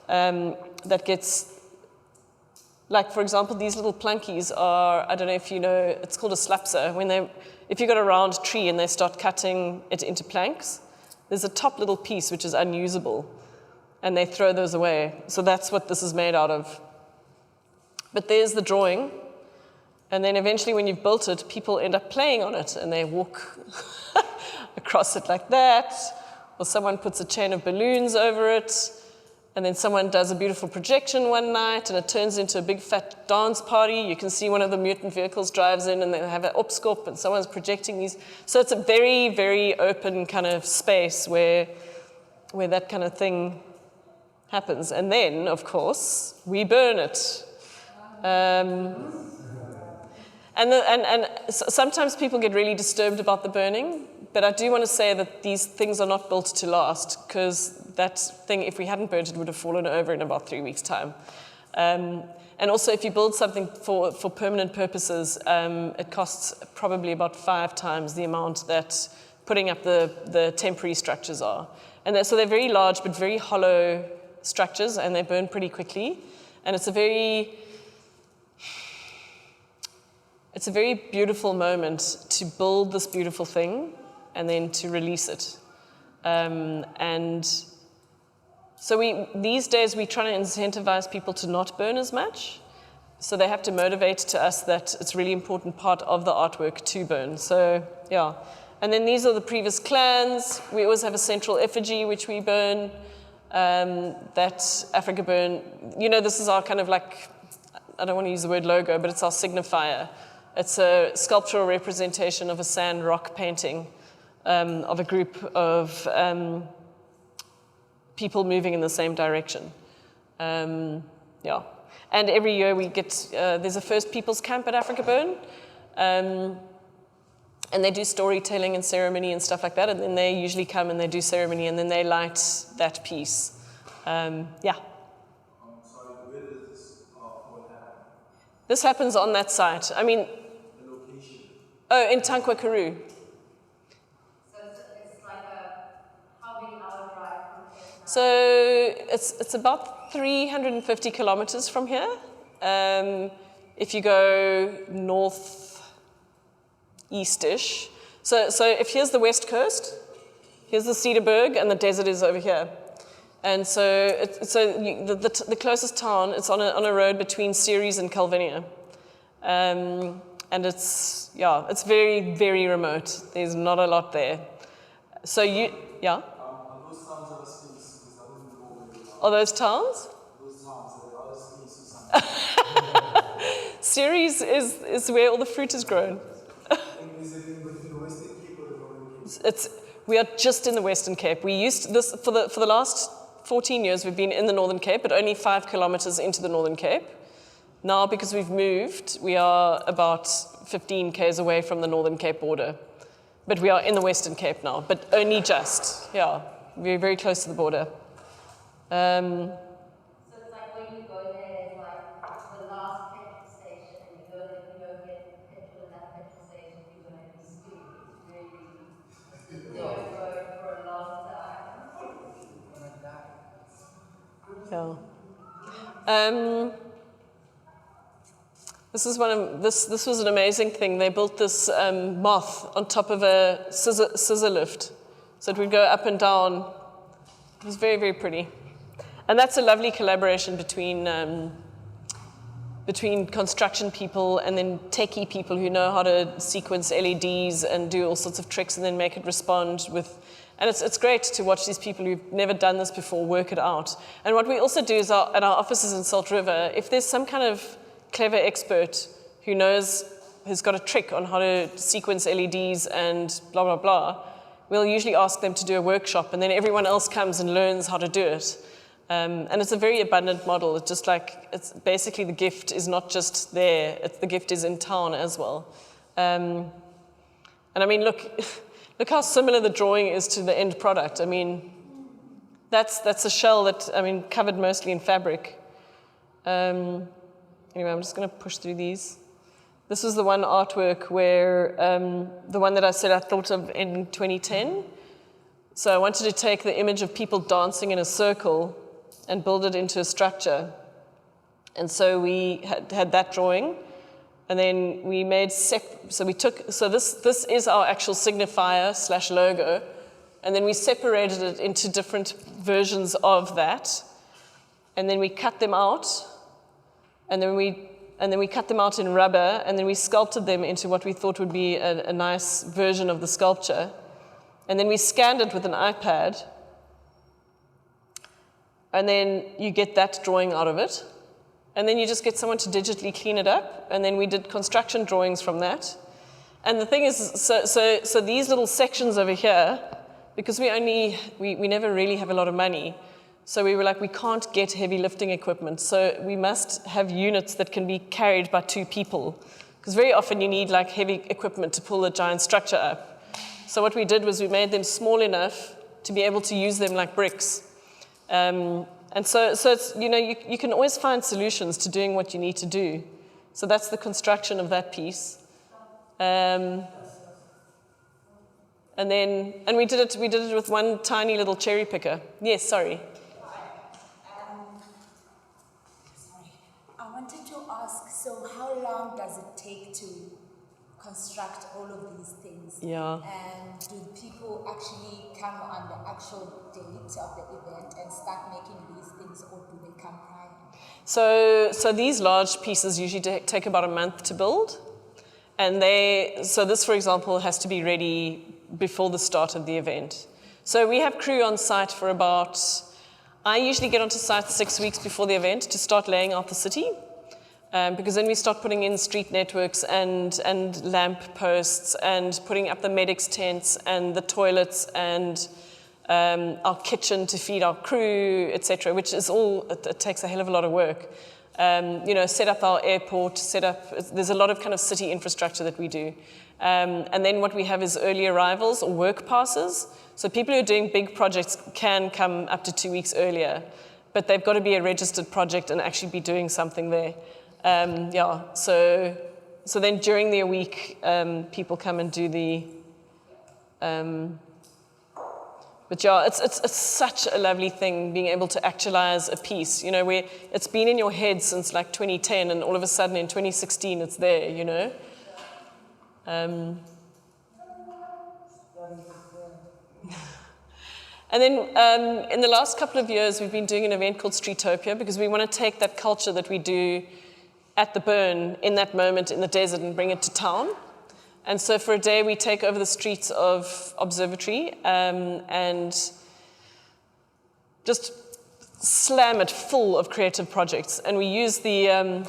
that gets, like, for example, these little plunkies are, I don't know if you know, it's called a slapser. If you've got a round tree and they start cutting it into planks, there's a top little piece which is unusable, and they throw those away. So that's what this is made out of. But there's the drawing. And then eventually when you've built it, people end up playing on it, and they walk across it like that, or someone puts a chain of balloons over it, and then someone does a beautiful projection one night, and it turns into a big fat dance party. You can see one of the mutant vehicles drives in, and they have an opscope, and someone's projecting these. So it's a very, very open kind of space where that kind of thing happens. And then, of course, we burn it. And sometimes people get really disturbed about the burning, but I do want to say that these things are not built to last, because that thing, if we hadn't burnt it, would have fallen over in about 3 weeks' time. And also, if you build something for permanent purposes, it costs probably about 5 times the amount that putting up the temporary structures are. And so they're very large but very hollow structures, and they burn pretty quickly. And it's a very beautiful moment to build this beautiful thing and then to release it. And so these days we try to incentivize people to not burn as much. So they have to motivate to us that it's a really important part of the artwork to burn. So, yeah. And then these are the previous clans. We always have a central effigy, which we burn. That AfrikaBurn, this is our kind of like, I don't want to use the word logo, but it's our signifier. It's a sculptural representation of a sand rock painting of a group of people moving in the same direction. And every year we get, there's a First Peoples camp at AfrikaBurn, and they do storytelling and ceremony and stuff like that, and then they usually come and they do ceremony, and then they light that piece. Sorry, where does this all happen? This happens on that site. Oh, in Tankwa, Karoo. So it's like how many hour drive from here? So it's about 350 kilometers from here. If you go northeast-ish. So if here's the west coast, here's the Cedarburg, and the desert is over here. And so the closest town, it's on a road between Ceres and Calvinia. And it's very, very remote. There's not a lot there. So Are those towns ever skis? Because I wouldn't know where they are. Are those towns? Those towns, are they all skis or something? Ceres is where all the fruit is grown. Is it within the Western Cape or the Northern Cape? We are just in the Western Cape. We used this for the last 14 years. We've been in the Northern Cape, but only 5 kilometers into the Northern Cape. Now, because we've moved, we are about 15 k's away from the Northern Cape border. But we are in the Western Cape now, but only just, yeah. We're very close to the border. So it's like when you go there, it's like the last petrol station, and you go there, you don't get petrol at that petrol station, you're going to be screwed. It's really, you're going for a long time. Yeah. This was an amazing thing. They built this moth on top of a scissor lift, so it would go up and down. It was very, very pretty. And that's a lovely collaboration between construction people and then techie people who know how to sequence LEDs and do all sorts of tricks and then make it respond with. And it's great to watch these people who've never done this before work it out. And what we also do is at our offices in Salt River, if there's some kind of clever expert who has got a trick on how to sequence LEDs and blah, blah, blah, we'll usually ask them to do a workshop, and then everyone else comes and learns how to do it. And it's a very abundant model. It's just like, it's basically the gift is not just there, the gift is in town as well. And I mean, look how similar the drawing is to the end product. I mean, that's a shell that, covered mostly in fabric. Anyway, I'm just going to push through these. This was the one artwork where, the one that I said I thought of in 2010. So I wanted to take the image of people dancing in a circle and build it into a structure. And so we had that drawing. And then we made, so this is our actual signifier / logo. And then we separated it into different versions of that. And then we cut them out. And then we cut them out in rubber, and then we sculpted them into what we thought would be a nice version of the sculpture. And then we scanned it with an iPad, and then you get that drawing out of it. And then you just get someone to digitally clean it up, and then we did construction drawings from that. And the thing is, so these little sections over here, because we never really have a lot of money, so we were like, we can't get heavy lifting equipment, so we must have units that can be carried by 2 people. Because very often you need like heavy equipment to pull a giant structure up. So what we did was we made them small enough to be able to use them like bricks. And so it's, you can always find solutions to doing what you need to do. So that's the construction of that piece. And we did it with one tiny little cherry picker. Yes, sorry. I wanted to ask, so how long does it take to construct all of these things? Yeah. And do people actually come on the actual date of the event and start making these things, or do they come prior? So these large pieces usually take about a month to build. And so this, for example, has to be ready before the start of the event. So we have crew on site for I usually get onto site 6 weeks before the event to start laying out the city. Because then we start putting in street networks and lamp posts and putting up the medics tents and the toilets and our kitchen to feed our crew, etc., which is it takes a hell of a lot of work. Set up our airport, there's a lot of kind of city infrastructure that we do. And then what we have is early arrivals or work passes. So people who are doing big projects can come up to 2 weeks earlier, but they've got to be a registered project and actually be doing something there. So then during the week, people come and do the. But yeah, it's such a lovely thing being able to actualize a piece, where it's been in your head since like 2010, and all of a sudden in 2016 it's there, And then in the last couple of years, we've been doing an event called Streetopia, because we want to take that culture that we do at the burn in that moment in the desert and bring it to town. And so for a day, we take over the streets of Observatory and just slam it full of creative projects. And we use the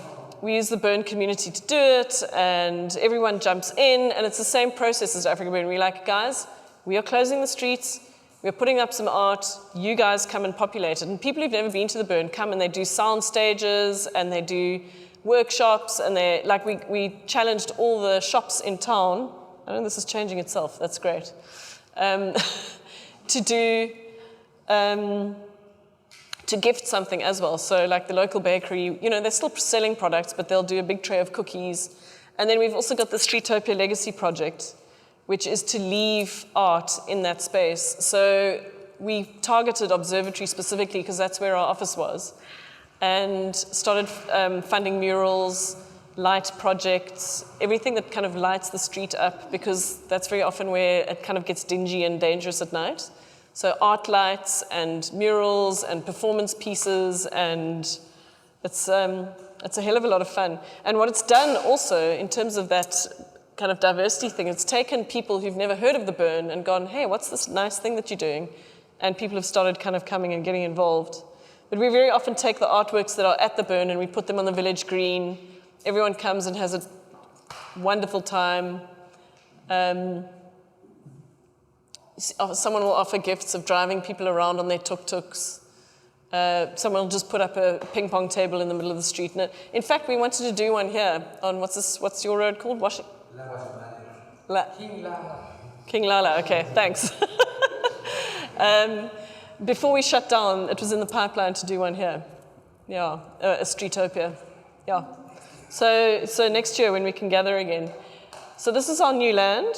burn community to do it, and everyone jumps in, and it's the same process as AfrikaBurn. We're like, guys, we are closing the streets, we're putting up some art, you guys come and populate it. And people who've never been to the burn come and they do sound stages, and they do workshops, and we challenged all the shops in town. I know this is changing itself, that's great. To do, to gift something as well. So like the local bakery, they're still selling products, but they'll do a big tray of cookies. And then we've also got the Streetopia Legacy Project, which is to leave art in that space. So we targeted Observatory specifically because that's where our office was, and started funding murals, light projects, everything that kind of lights the street up, because that's very often where it kind of gets dingy and dangerous at night. So art lights and murals and performance pieces, and it's a hell of a lot of fun. And what it's done also in terms of that kind of diversity thing, it's taken people who've never heard of the Burn and gone, hey, what's this nice thing that you're doing? And people have started kind of coming and getting involved. But we very often take the artworks that are at the Burn and we put them on the village green. Everyone comes and has a wonderful time. Someone will offer gifts of driving people around on their tuk-tuks. Someone will just put up a ping pong table in the middle of the street. And in fact, we wanted to do one here on, what's your road called? King Lala, okay, thanks. Before we shut down, it was in the pipeline to do one here. Yeah, a Streetopia, yeah. So next year when we can gather again. So this is our new land.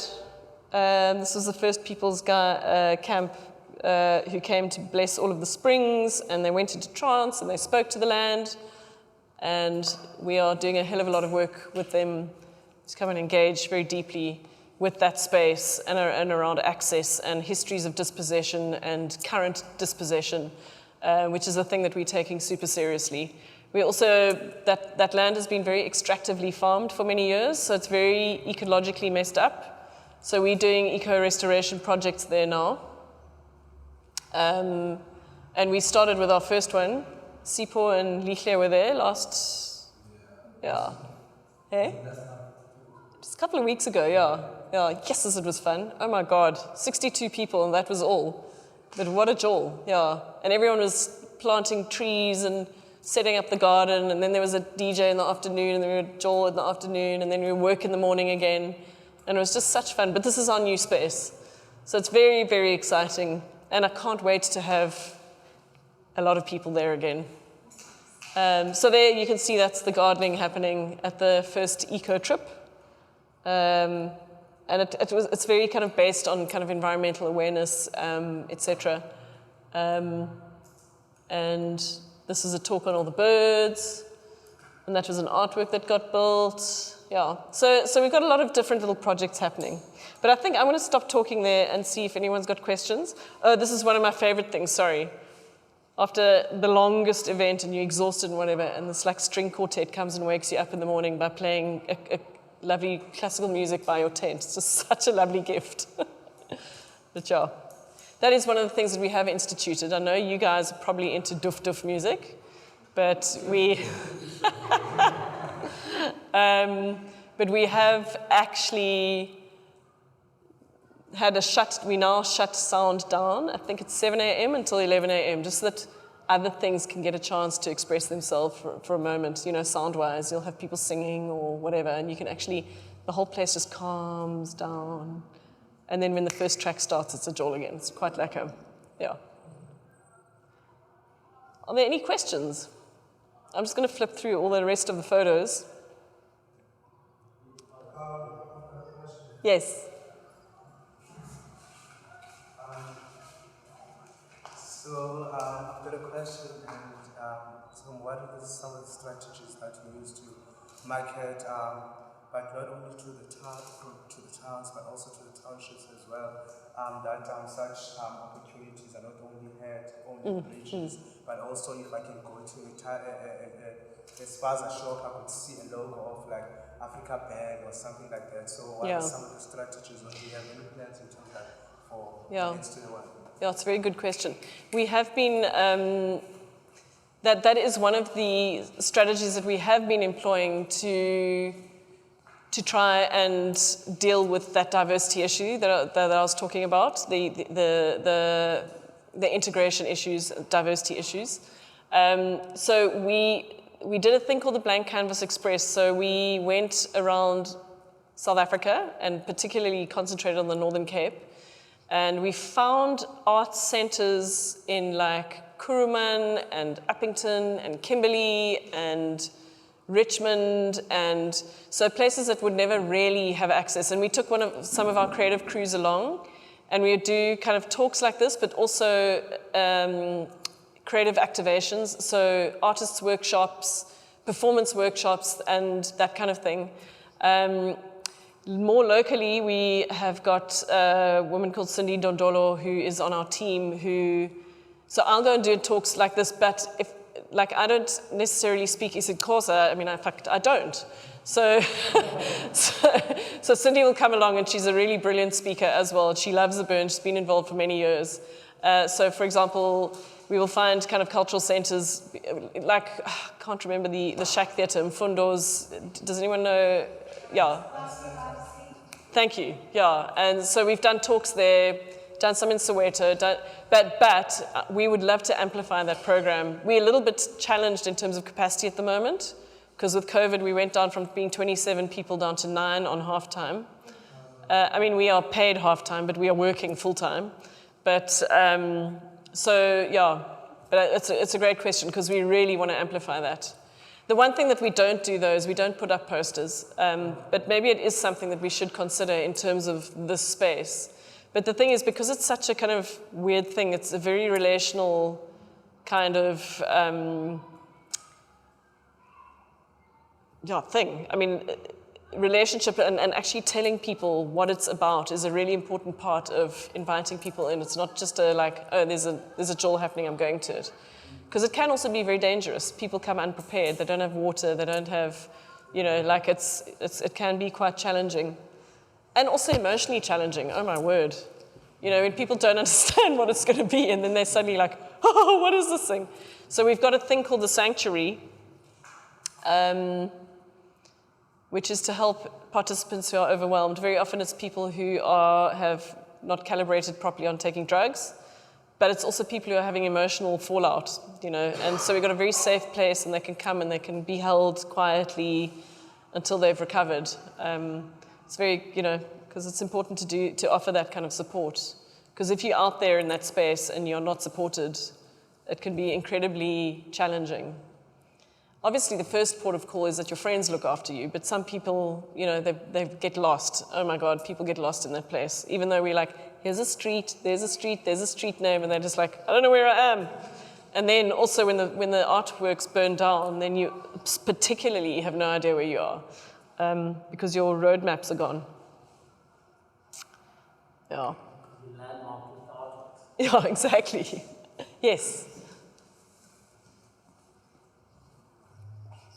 This was the first people's camp who came to bless all of the springs, and they went into trance and they spoke to the land. And we are doing a hell of a lot of work with them to come and engage very deeply with that space and around access and histories of dispossession and current dispossession, which is a thing that we're taking super seriously. We also, that land has been very extractively farmed for many years, so it's very ecologically messed up. So we're doing eco-restoration projects there now. And we started with our first one. Sipho and Lihle were there last, yeah. Hey? Just a couple of weeks ago, yeah. Yeah, yes, it was fun. Oh my God, 62 people, and that was all. But what a joy, yeah. And everyone was planting trees and setting up the garden, and then there was a DJ in the afternoon, and then we were Joel in the afternoon, and then we work in the morning again. And it was just such fun. But this is our new space. So it's very, very exciting. And I can't wait to have a lot of people there again. So there you can see that's the gardening happening at the first eco trip. And it's very kind of based on kind of environmental awareness, etc. And this is a talk on all the birds. And that was an artwork that got built. Yeah, so we've got a lot of different little projects happening. But I think I'm going to stop talking there and see if anyone's got questions. Oh, this is one of my favorite things, sorry. After the longest event and you're exhausted and whatever, and this like string quartet comes and wakes you up in the morning by playing a lovely classical music by your tent. It's just such a lovely gift. But yeah, that is one of the things that we have instituted. I know you guys are probably into doof music, but we... but we have actually had we now shut sound down. I think it's 7 a.m. until 11 a.m., just so that other things can get a chance to express themselves for a moment, sound-wise. You'll have people singing or whatever, and you can actually, the whole place just calms down. And then when the first track starts, it's a joy again. It's quite like yeah. Are there any questions? I'm just going to flip through all the rest of the photos. Yes. So I've got a question, and so what are some of the strategies that you use to market, but not only to the towns, but also to the townships as well, that such opportunities are not only had only in regions, but also if I can go to a spaza shop, I could see a logo of like AfrikaBurn or something like that. So what are some of the strategies, or do you have any plans in terms of that for the next 21? Yeah, it's a very good question. We have been, that is one of the strategies that we have been employing to try and deal with that diversity issue that I was talking about, the integration issues, diversity issues. So we did a thing called the Blank Canvas Express. So we went around South Africa and particularly concentrated on the Northern Cape. And we found art centers in like Kuruman and Uppington and Kimberley and Richmond, and so places that would never really have access. And we took some of our creative crews along, and we would do kind of talks like this, but also creative activations, so artists' workshops, performance workshops, and that kind of thing. More locally, we have got a woman called Cindy Dondolo who is on our team so I'll go and do talks like this, but I don't necessarily speak isiXhosa. I mean, in fact, I don't. So Cindy will come along, and she's a really brilliant speaker as well. She loves the burn. She's been involved for many years. So, for example, we will find kind of cultural centers, like, I can't remember the Shack Theatre, Mfundo's. Does anyone know? Yeah. Thank you. Yeah. And so we've done talks there, done some in Soweto, but we would love to amplify that program. We're a little bit challenged in terms of capacity at the moment, because with COVID, we went down from being 27 people down to 9 on half-time. I mean, we are paid half-time, but we are working full-time. But, so, yeah, but it's a great question, because we really want to amplify that. The one thing that we don't do, though, is we don't put up posters. But maybe it is something that we should consider in terms of this space. But the thing is, because it's such a kind of weird thing, it's a very relational kind of thing. I mean, relationship and actually telling people what it's about is a really important part of inviting people in. It's not just there's a jol happening, I'm going to it. Because it can also be very dangerous. People come unprepared, they don't have water, they don't have, it can be quite challenging. And also emotionally challenging, oh my word. When people don't understand what it's going to be, and then they're suddenly like, oh, what is this thing? So we've got a thing called the Sanctuary, which is to help participants who are overwhelmed. Very often it's people who have not calibrated properly on taking drugs, but it's also people who are having emotional fallout, And so we've got a very safe place, and they can come and they can be held quietly until they've recovered. It's very, because it's important to offer that kind of support. Because if you're out there in that space and you're not supported, it can be incredibly challenging. Obviously, the first port of call is that your friends look after you, but some people, they get lost. Oh my God, people get lost in that place. Even though we're like, here's a street, there's a street name, and they're just like, I don't know where I am. And then also when the artworks burn down, then you particularly have no idea where you are. Because your roadmaps are gone. Yeah. Yeah, exactly. Yes.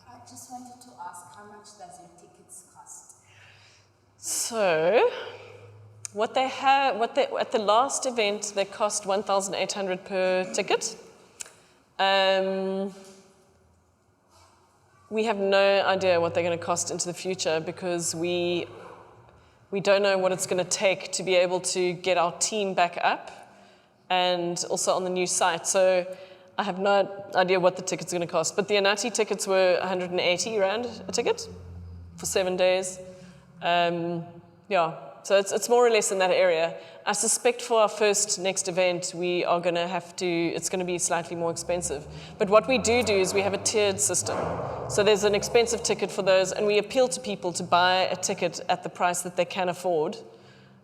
I just wanted to ask, how much does your tickets cost? So, at the last event, they cost 1,800 per ticket. We have no idea what they're going to cost into the future, because we don't know what it's going to take to be able to get our team back up and also on the new site. So I have no idea what the ticket's going to cost. But the Anati tickets were 180 Rand a ticket for 7 days. So it's more or less in that area. I suspect for our next event, we are going to it's going to be slightly more expensive. But what we do is we have a tiered system. So there's an expensive ticket for those, and we appeal to people to buy a ticket at the price that they can afford.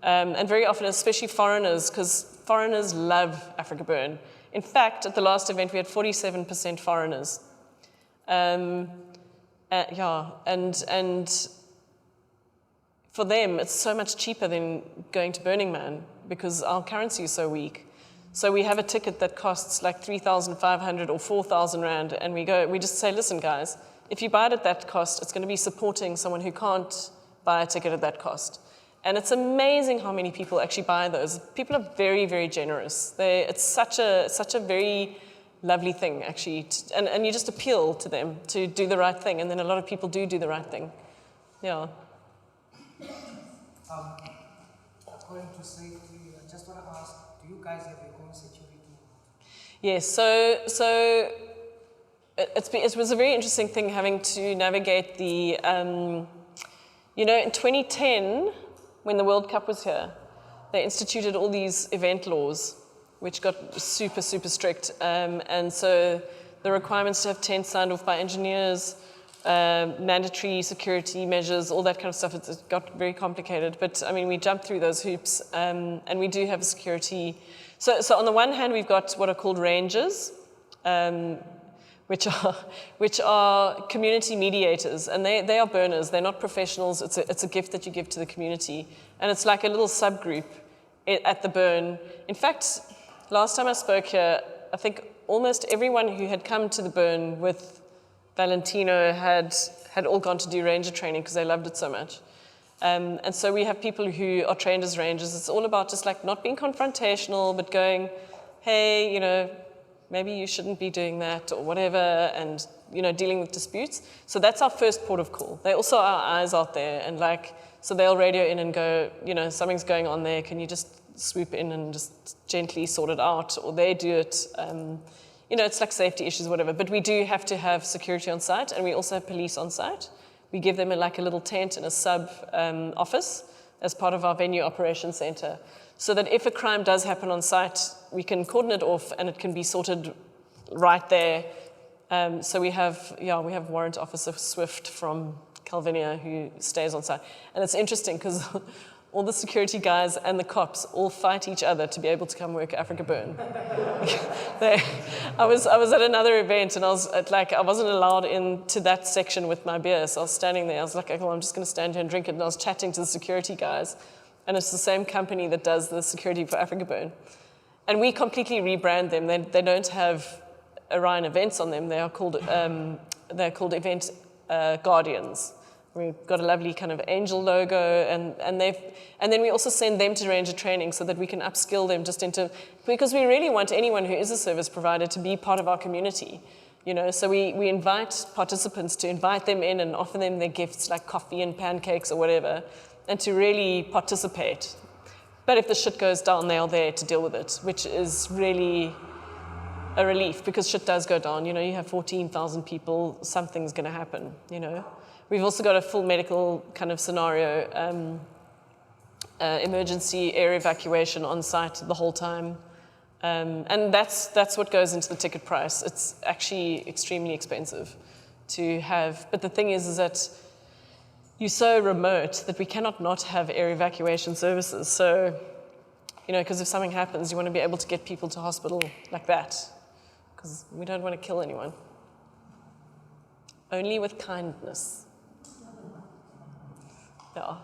And very often, especially foreigners, because foreigners love AfrikaBurn. In fact, at the last event, we had 47% foreigners. And for them, it's so much cheaper than going to Burning Man, because our currency is so weak. So we have a ticket that costs like 3,500 or 4,000 Rand, and we just say, listen, guys, if you buy it at that cost, it's going to be supporting someone who can't buy a ticket at that cost. And it's amazing how many people actually buy those. People are very, very generous. It's such a very lovely thing, actually. And you just appeal to them to do the right thing, and then a lot of people do the right thing. Yeah. According to safety, I just want to ask, do you guys have your own security? Yes, so It was a very interesting thing having to navigate the, you know, in 2010, when the World Cup was here, they instituted all these event laws, which got super, super strict. And so the requirements to have tents signed off by engineers, mandatory security measures, all that kind of stuff, it got very complicated. But I mean, we jumped through those hoops, and we do have security. So on the one hand, we've got what are called rangers, which are community mediators, and they are burners. They're not professionals. It's a gift that you give to the community, and it's like a little subgroup at the burn. In fact, last time I spoke here, I think almost everyone who had come to the burn with Valentino had all gone to do ranger training because they loved it so much. And so we have people who are trained as rangers. It's all about just like not being confrontational, but going, hey, you know, maybe you shouldn't be doing that or whatever, and, you know, dealing with disputes. So that's our first port of call. They also are our eyes out there, and like, so they'll radio in and go, you know, something's going on there, can you just swoop in and just gently sort it out, or they do it. You know, it's like safety issues, whatever. But we do have to have security on site, and we also have police on site. We give them like a little tent and a sub office as part of our venue operations center, so that if a crime does happen on site, we can cordon it off and it can be sorted right there. So we have Warrant Officer Swift from Calvinia who stays on site. And it's interesting because all the security guys and the cops all fight each other to be able to come work at AfrikaBurn. I was at another event and I wasn't allowed into that section with my beer, so I was standing there. I was like, okay, well, I'm just going to stand here and drink it. And I was chatting to the security guys, and it's the same company that does the security for AfrikaBurn. And we completely rebrand them. They don't have Orion events on them. They're called event guardians. We've got a lovely kind of angel logo, and then we also send them to ranger training so that we can upskill them just into, because we really want anyone who is a service provider to be part of our community, you know. So we invite participants to invite them in and offer them their gifts like coffee and pancakes or whatever, and to really participate. But if the shit goes down, they are there to deal with it, which is really a relief, because shit does go down. You know, you have 14,000 people, something's going to happen, you know. We've also got a full medical kind of scenario, emergency air evacuation on site the whole time. And that's what goes into the ticket price. It's actually extremely expensive to have. But the thing is that you're so remote that we cannot not have air evacuation services. So, you know, because if something happens, you want to be able to get people to hospital like that, because we don't want to kill anyone. Only with kindness. Yeah.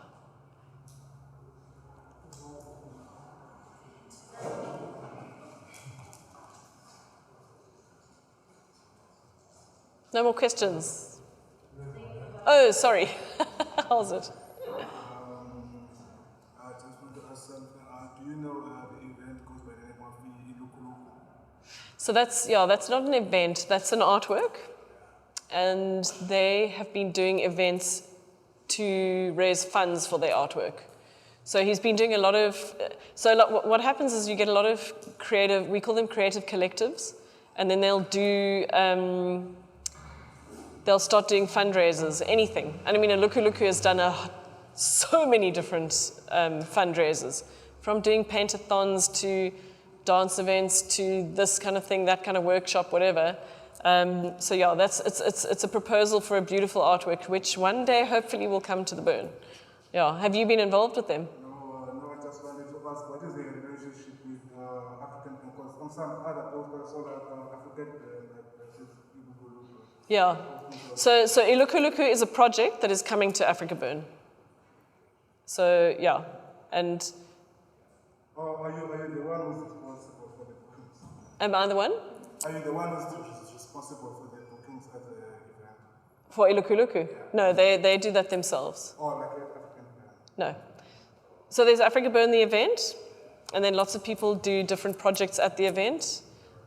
No more questions? Oh, sorry. How's it? I just want to ask something. Do you know the event goes by the name of Ilukuluku? So that's not an event, that's an artwork. And they have been doing events to raise funds for their artwork. So he's been doing a lot of, what happens is you get a lot of creative, we call them creative collectives, and then they'll start doing fundraisers, anything. And I mean, Ilukuluku has done so many different fundraisers, from doing paint-a-thons to dance events to this kind of thing, that kind of workshop, whatever. So yeah, it's a proposal for a beautiful artwork, which one day hopefully will come to the burn. Yeah, have you been involved with them? No, I just wanted to ask, what is the relationship with African, because on some other posters, all African, Yeah, so Ilukuluku is a project that is coming to AfrikaBurn. So yeah, and... Are you the one who's responsible for the bookings? Am I the one? Are you the one who's responsible for the bookings at the event? For Ilukuluku? Yeah. No, they do that themselves. Oh, like African event? No. So there's AfrikaBurn, the event, and then lots of people do different projects at the event,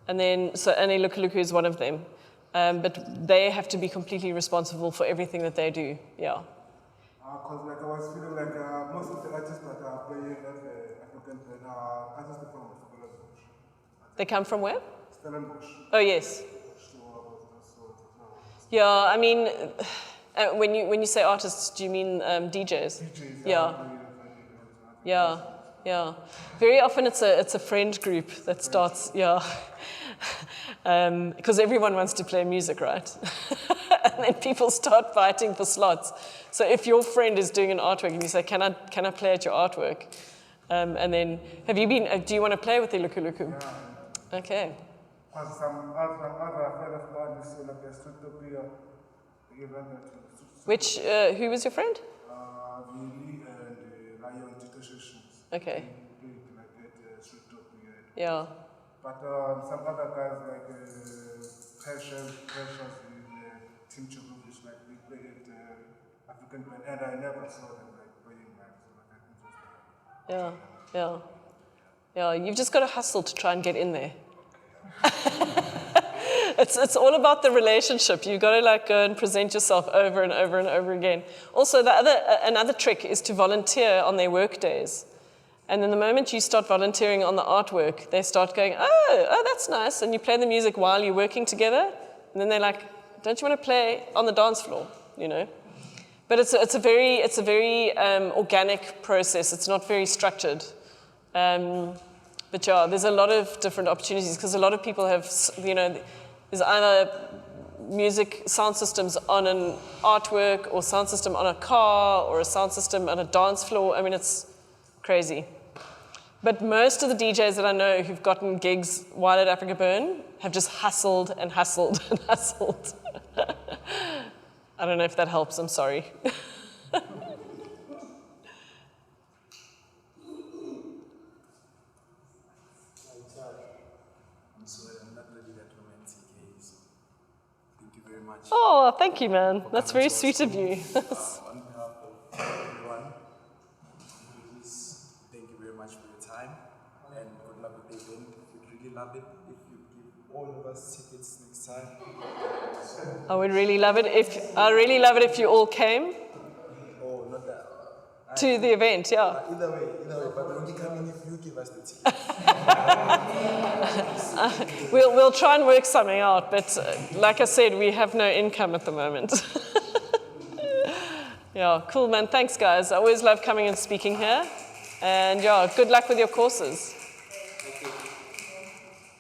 and Ilukuluku is one of them. But they have to be completely responsible for everything that they do, yeah. Because I was feeling like most of the artists that are playing at the African event are artists from Stellenbosch. They come from where? Stellenbosch. Oh, yes. So Yeah, I mean, when you say artists, do you mean DJs? DJs, Yeah. Yeah, yeah. Very often it's a friend group that starts, yeah. Because everyone wants to play music, right? And then people start fighting for slots. So if your friend is doing an artwork and you say, can I play at your artwork? And then, do you want to play with the Luku Luku? Yeah. Okay. Because some other friend of mine is like a Streetopia event that Who was your friend? Vili and Lion Tito Sessions. Okay. They played like at Streetopia. Yeah. But some other guys like Precious and Tim Chubuvish, like they play at AfrikaBurn, and I never saw them like playing like so like I think Yeah, yeah. You've just got to hustle to try and get in there. It's all about the relationship. You've got to like go and present yourself over and over and over again. Also, another trick is to volunteer on their work days. And then the moment you start volunteering on the artwork, they start going, oh, that's nice. And you play the music while you're working together. And then they're like, don't you want to play on the dance floor? You know. But it's a very organic process. It's not very structured. But yeah, there's a lot of different opportunities because a lot of people have, there's either music sound systems on an artwork or sound system on a car or a sound system on a dance floor. I mean, it's crazy. But most of the DJs that I know who've gotten gigs while at AfrikaBurn have just hustled and hustled and hustled. I don't know if that helps, I'm sorry. I'm sorry, I'm not really that romantic, so thank you very much. Oh, thank you, man. That's very sweet of you. On behalf of everyone, please thank you very much for your time and good luck with the event. We'd really love it if you give all of us tickets next time. I would really love it if you all came Oh, not that. to the event, yeah. Either way, but we'll only come in if you give us the ticket. We'll try and work something out, but like I said, we have no income at the moment. Yeah, cool, man. Thanks, guys. I always love coming and speaking here. And yeah, good luck with your courses.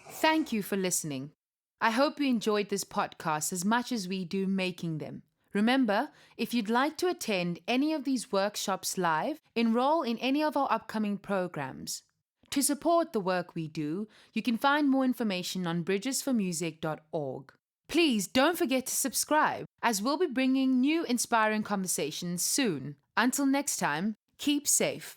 Thank you for listening. I hope you enjoyed this podcast as much as we do making them. Remember, if you'd like to attend any of these workshops live, enroll in any of our upcoming programs. To support the work we do, you can find more information on bridgesformusic.org. Please don't forget to subscribe, as we'll be bringing new inspiring conversations soon. Until next time, keep safe.